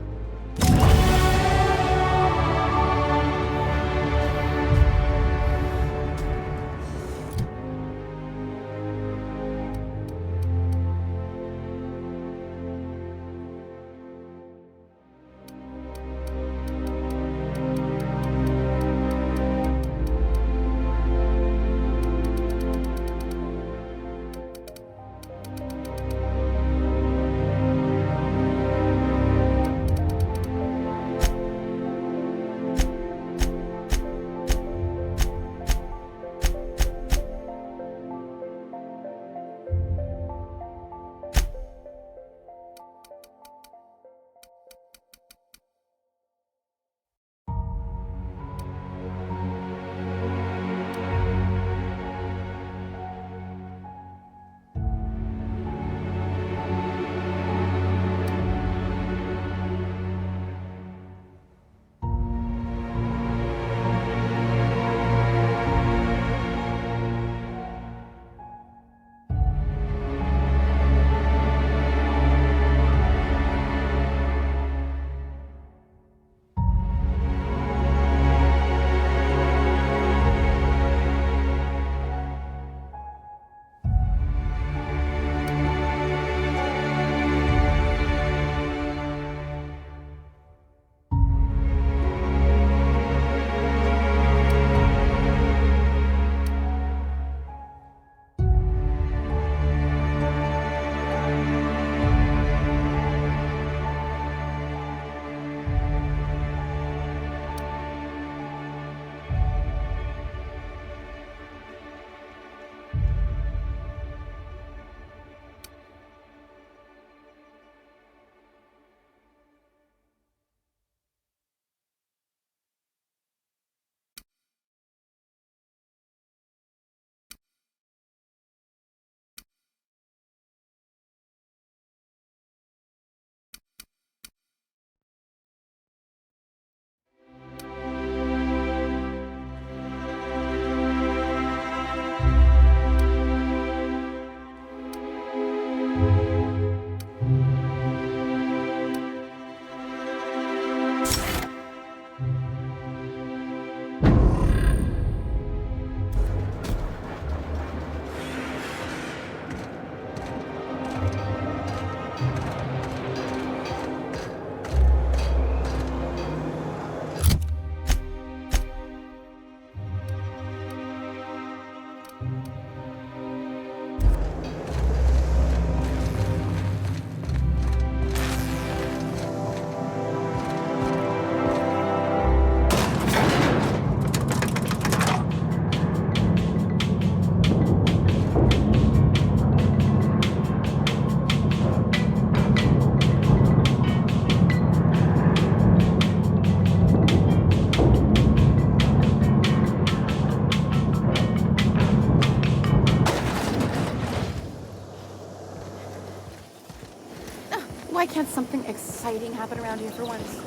Why can't something exciting happen around here for once?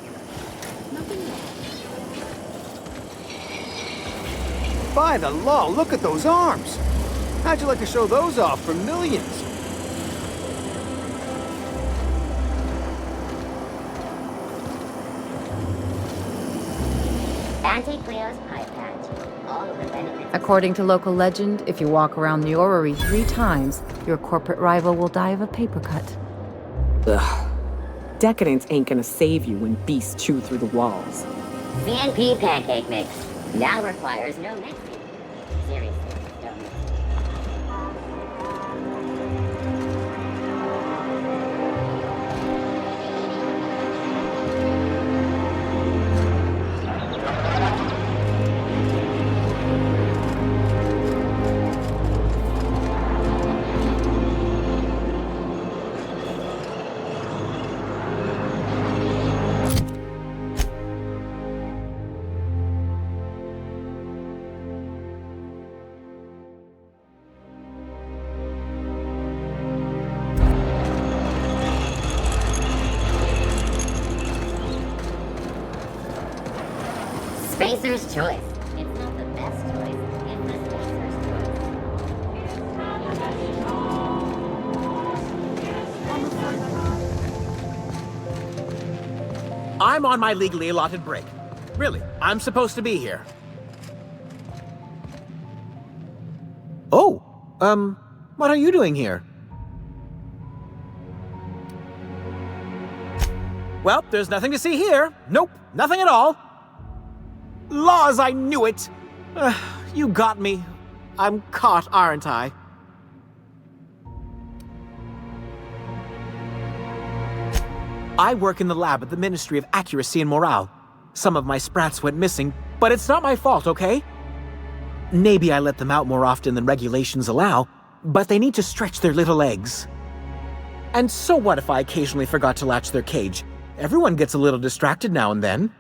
Nothing. By the law, look at those arms! How'd you like to show those off for millions? Auntie Cleo's pie patch. All of the benefits. According to local legend, if you walk around the orrery 3 times, your corporate rival will die of a paper cut. Ugh. Decadence ain't gonna save you when beasts chew through the walls. CNP pancake mix. Now requires no mixing. Seriously, don't mix. Spacer's choice. It's not the best choice. It's the Spacer's choice. I'm on my legally allotted break. Really, I'm supposed to be here. Oh, what are you doing here? Well, there's nothing to see here. Nope, nothing at all. Laws, I knew it! You got me. I'm caught, aren't I? I work in the lab at the Ministry of Accuracy and Morale. Some of my sprats went missing, but it's not my fault, okay? Maybe I let them out more often than regulations allow, but they need to stretch their little legs. And so what if I occasionally forgot to latch their cage? Everyone gets a little distracted now and then.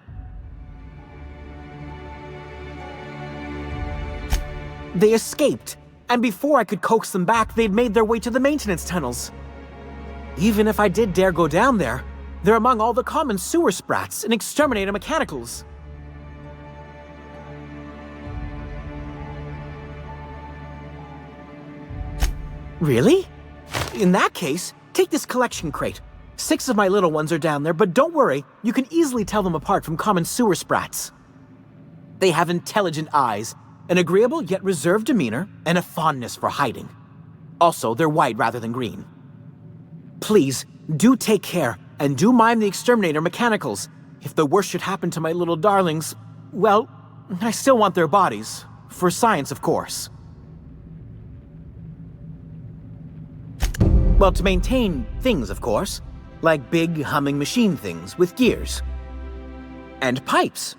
They escaped, and before I could coax them back, they'd made their way to the maintenance tunnels. Even if I did dare go down there, they're among all the common sewer sprats and exterminator mechanicals. Really? In that case, take this collection crate. 6 of my little ones are down there, but don't worry, you can easily tell them apart from common sewer sprats. They have intelligent eyes, an agreeable yet reserved demeanor, and a fondness for hiding. Also, they're white rather than green. Please, do take care, and do mind the exterminator mechanicals. If the worst should happen to my little darlings, well, I still want their bodies. For science, of course. Well, to maintain things, of course. Like big, humming machine things with gears. And pipes.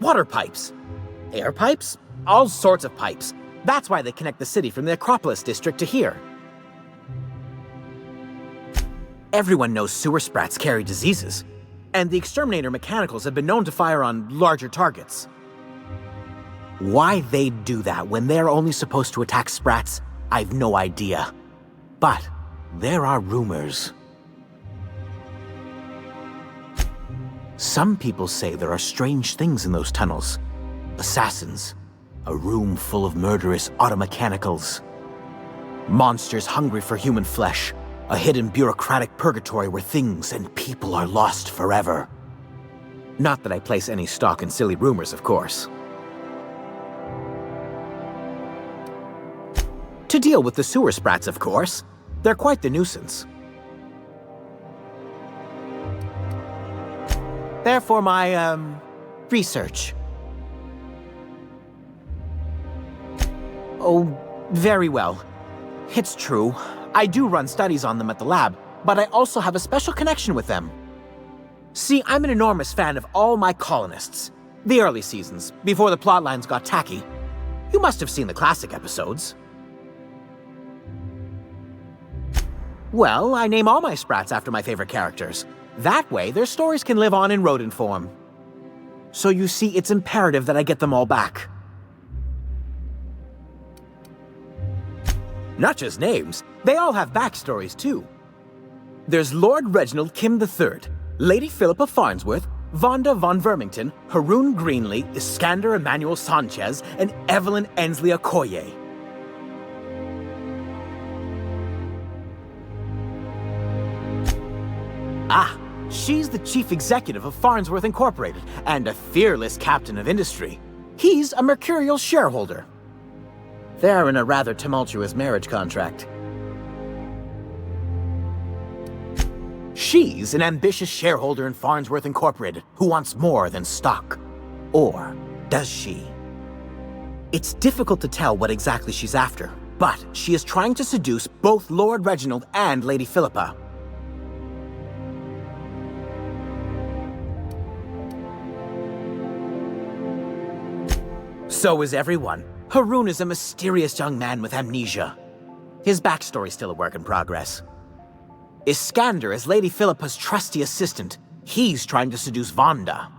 Water pipes. Air pipes. All sorts of pipes. That's why they connect the city from the Acropolis district to here. Everyone knows sewer sprats carry diseases, and the exterminator mechanicals have been known to fire on larger targets. Why they'd do that when they're only supposed to attack sprats, I've no idea. But there are rumors. Some people say there are strange things in those tunnels. Assassins. A room full of murderous automechanicals. Monsters hungry for human flesh. A hidden bureaucratic purgatory where things and people are lost forever. Not that I place any stock in silly rumors, of course. To deal with the sewer sprats, of course. They're quite the nuisance. Therefore, my, research. Oh, Very well. It's true. I do run studies on them at the lab, but I also have a special connection with them. See, I'm an enormous fan of all my colonists. The early seasons, before the plotlines got tacky. You must have seen the classic episodes. Well, I name all my sprats after my favorite characters. That way, their stories can live on in rodent form. So you see, it's imperative that I get them all back. Not just names, they all have backstories too. There's Lord Reginald Kim III, Lady Philippa Farnsworth, Vonda von Vermington, Haroon Greenlee, Iskander Emmanuel Sanchez, and Evelyn Ensley Okoye. Ah, she's the chief executive of Farnsworth Incorporated and a fearless captain of industry. He's a mercurial shareholder. They're in a rather tumultuous marriage contract. She's an ambitious shareholder in Farnsworth Incorporated who wants more than stock. Or does she? It's difficult to tell what exactly she's after, but she is trying to seduce both Lord Reginald and Lady Philippa. So is everyone. Haroon is a mysterious young man with amnesia. His backstory's still a work in progress. Iskander is Lady Philippa's trusty assistant. He's trying to seduce Vonda.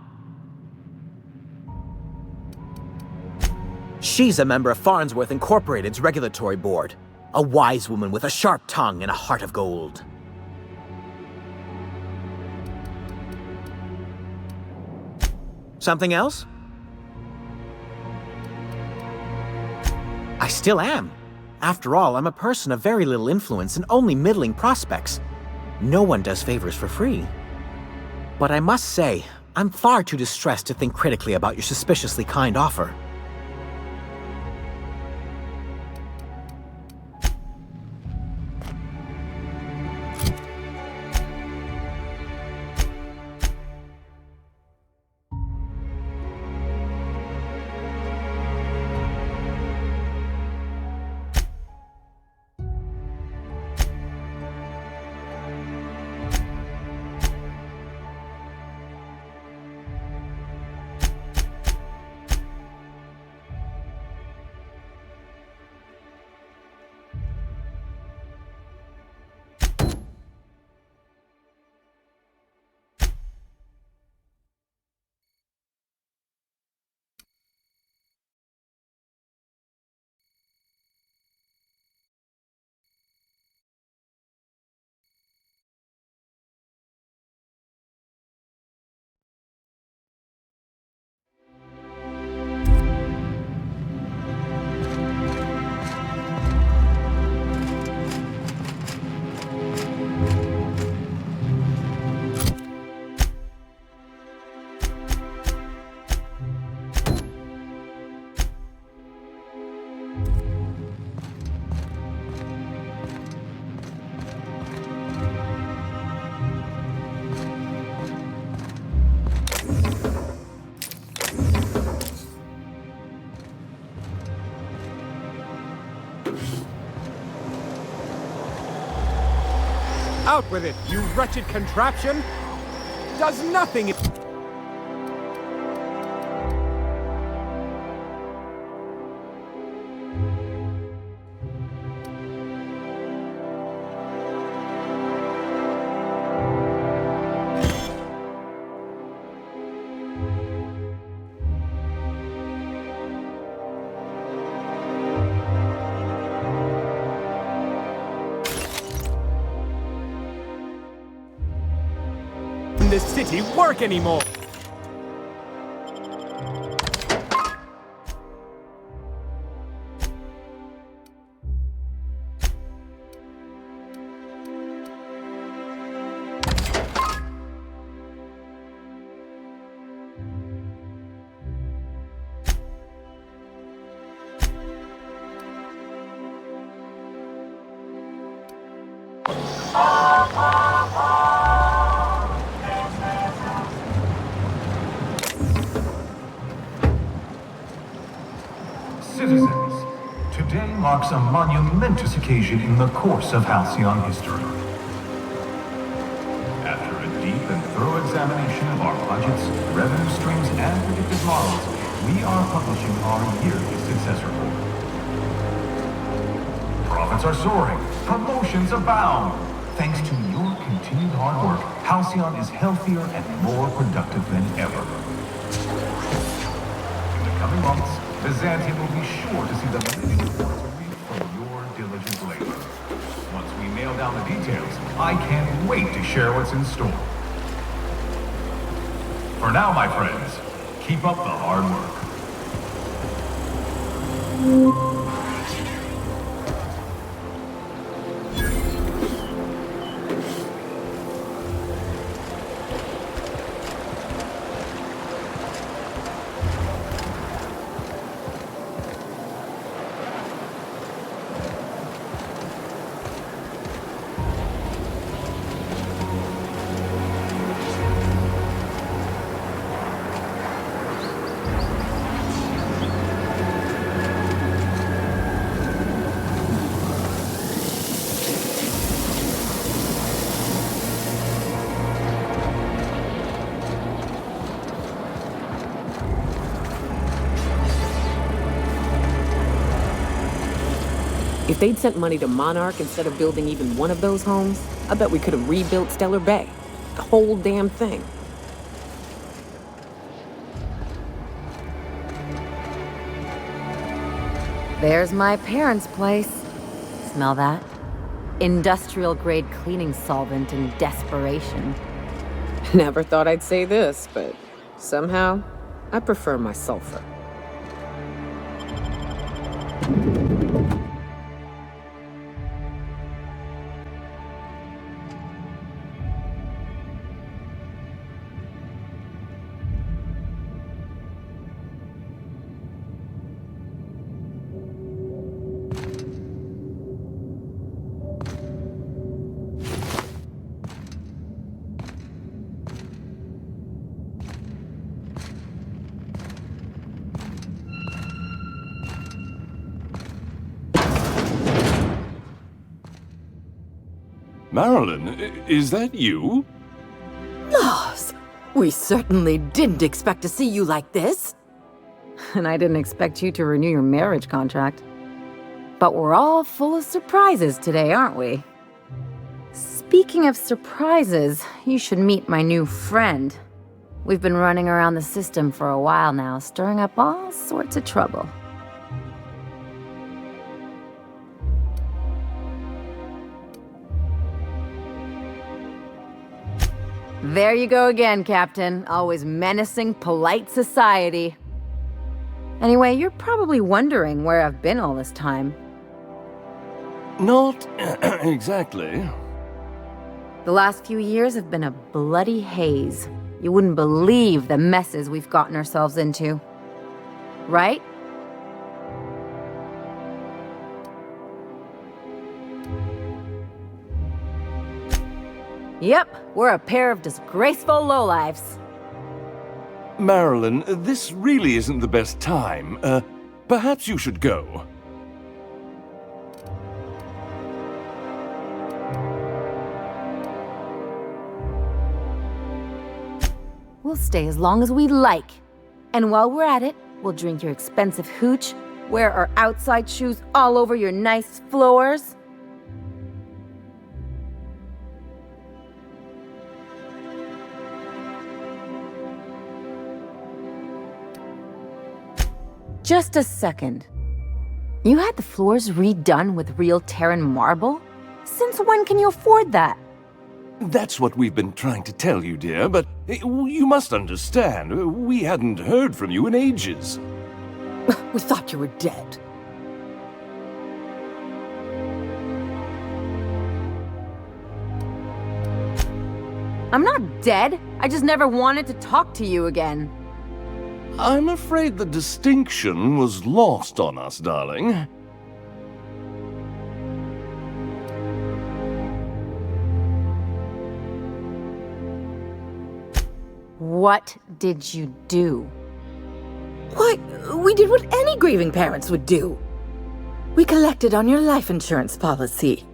She's a member of Farnsworth Incorporated's regulatory board. A wise woman with a sharp tongue and a heart of gold. Something else? I still am. After all, I'm a person of very little influence and only middling prospects. No one does favors for free. But I must say, I'm far too distressed to think critically about your suspiciously kind offer. Out with it, you wretched contraption! Does nothing... this city work anymore! marks a monumentous occasion in the course of Halcyon history. After a deep and thorough examination of our budgets, revenue streams, and predicted models, we are publishing our yearly success report. Profits are soaring, promotions abound. Thanks to your continued hard work, Halcyon is healthier and more productive than ever. In the coming months, Byzantium will be sure to see the living reports reap from your diligent labor. Once we nail down the details, I can't wait to share what's in store. For now, my friends, keep up the hard work. If they'd sent money to Monarch instead of building even one of those homes, I bet we could have rebuilt Stellar Bay. The whole damn thing. There's my parents' place. Smell that? Industrial-grade cleaning solvent in desperation. Never thought I'd say this, but somehow, I prefer my sulfur. Marilyn, is that you? Lars, we certainly didn't expect to see you like this. And I didn't expect you to renew your marriage contract. But we're all full of surprises today, aren't we? Speaking of surprises, you should meet my new friend. We've been running around the system for a while now, stirring up all sorts of trouble. There you go again, Captain. Always menacing polite society. Anyway, you're probably wondering where I've been all this time. Not exactly. The last few years have been a bloody haze. You wouldn't believe the messes we've gotten ourselves into. Right? Yep, we're a pair of disgraceful lowlifes. Marilyn, this really isn't the best time. Perhaps you should go. We'll stay as long as we like. And while we're at it, we'll drink your expensive hooch, wear our outside shoes all over your nice floors. Just a second. You had the floors redone with real Terran marble? Since when can you afford that? That's what we've been trying to tell you, dear, but you must understand, we hadn't heard from you in ages. We thought you were dead. I'm not dead. I just never wanted to talk to you again. I'm afraid the distinction was lost on us, darling. What did you do? Why, we did what any grieving parents would do. We collected on your life insurance policy.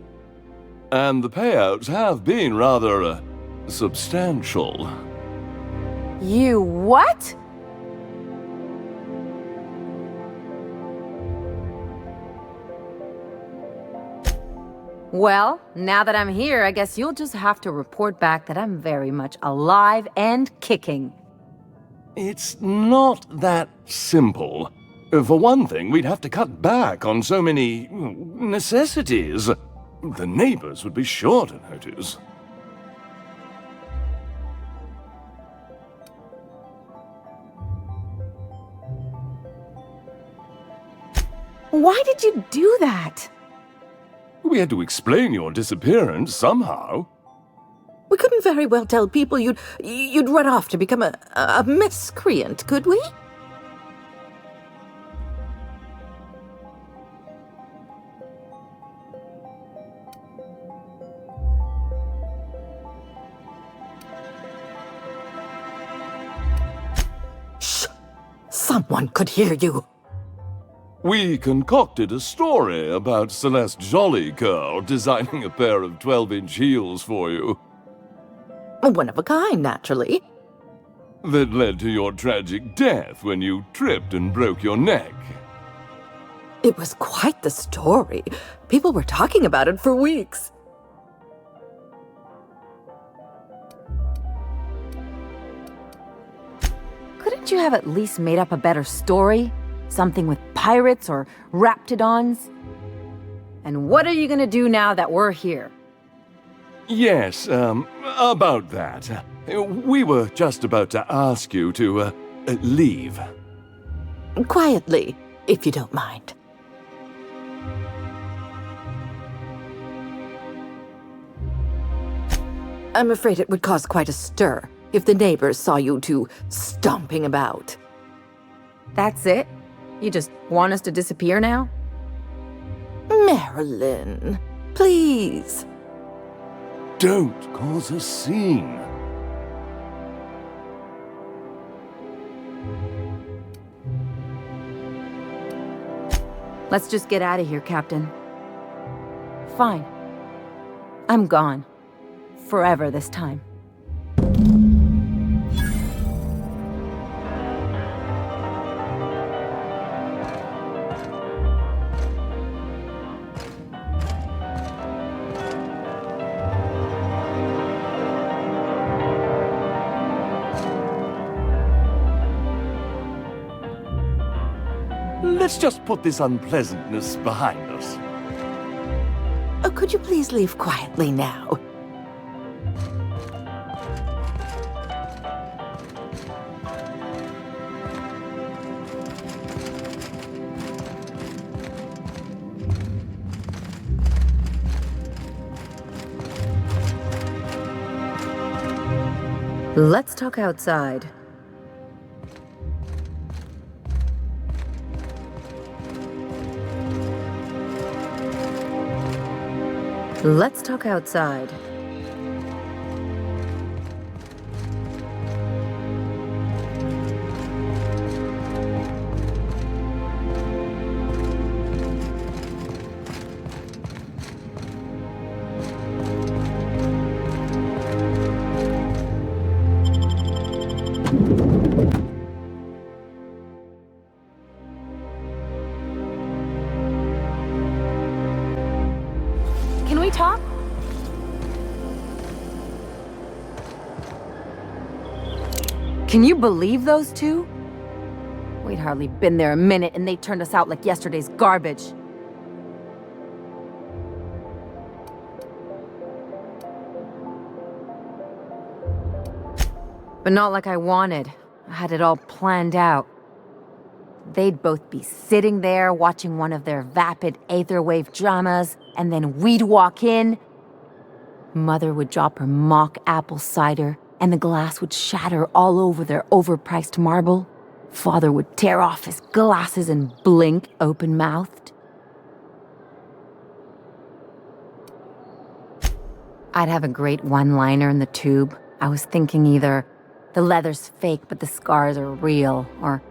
And the payouts have been rather, substantial. You what? Well, now that I'm here, I guess you'll just have to report back that I'm very much alive and kicking. It's not that simple. For one thing, we'd have to cut back on so many necessities. The neighbors would be sure to notice. Why did you do that? We had to explain your disappearance somehow. We couldn't very well tell people you'd run off to become a miscreant, could we? Shh! Someone could hear you. We concocted a story about Celeste Jollycurl designing a pair of 12-inch heels for you. One of a kind, naturally. That led to your tragic death when you tripped and broke your neck. It was quite the story. People were talking about it for weeks. Couldn't you have at least made up a better story? Something with pirates or raptidons? And what are you gonna do now that we're here? Yes, about that. We were just about to ask you to, leave. Quietly, if you don't mind. I'm afraid it would cause quite a stir if the neighbors saw you two stomping about. That's it? You just want us to disappear now? Marilyn, please. Don't cause a scene. Let's just get out of here, Captain. Fine. I'm gone. Forever this time. Let's just put this unpleasantness behind us. Oh, could you please leave quietly now? Let's talk outside. Let's talk outside. Can we talk? Can you believe those two? We'd hardly been there a minute and they turned us out like yesterday's garbage. But not like I wanted. I had it all planned out. They'd both be sitting there watching one of their vapid aetherwave dramas, and then we'd walk in. Mother would drop her mock apple cider, and the glass would shatter all over their overpriced marble. Father would tear off his glasses and blink open-mouthed. I'd have a great one-liner in the tube. I was thinking either, the leather's fake but the scars are real, or,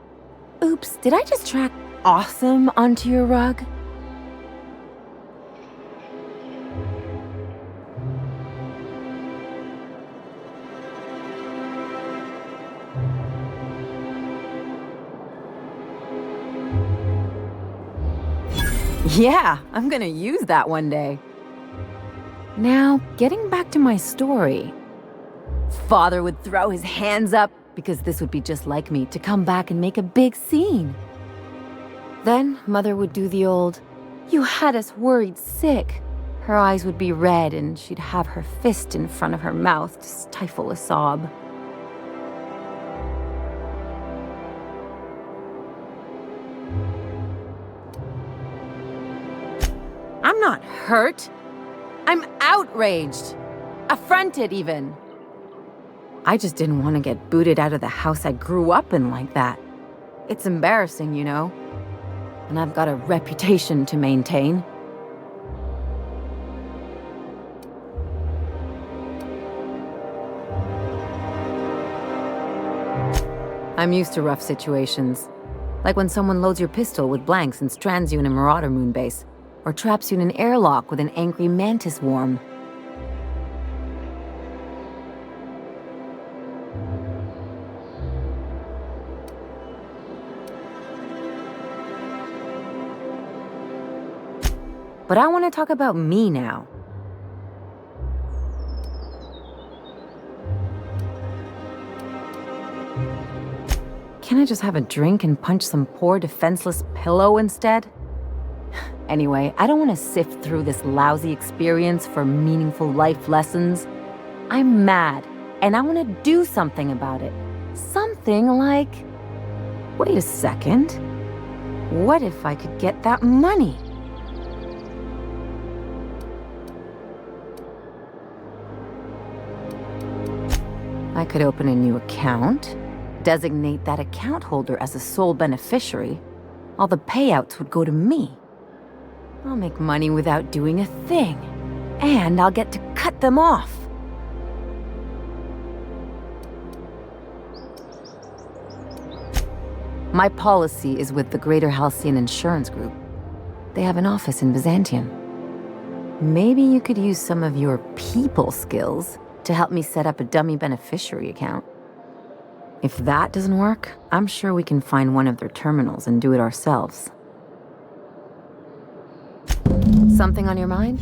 oops, did I just track awesome onto your rug? Yeah, I'm gonna use that one day. Now, getting back to my story. Father would throw his hands up because this would be just like me to come back and make a big scene. Then Mother would do the old, "You had us worried sick." Her eyes would be red and she'd have her fist in front of her mouth to stifle a sob. I'm not hurt. I'm outraged. Affronted, even. I just didn't want to get booted out of the house I grew up in like that. It's embarrassing, you know. And I've got a reputation to maintain. I'm used to rough situations. Like when someone loads your pistol with blanks and strands you in a Marauder moonbase, or traps you in an airlock with an angry mantis worm. But I want to talk about me now. Can I just have a drink and punch some poor defenseless pillow instead? Anyway, I don't want to sift through this lousy experience for meaningful life lessons. I'm mad, and I want to do something about it. Something like... Wait a second. What if I could get that money? I could open a new account, designate that account holder as a sole beneficiary. All the payouts would go to me. I'll make money without doing a thing. And I'll get to cut them off. My policy is with the Greater Halcyon Insurance Group. They have an office in Byzantium. Maybe you could use some of your people skills to help me set up a dummy beneficiary account. If that doesn't work, I'm sure we can find one of their terminals and do it ourselves. Something on your mind?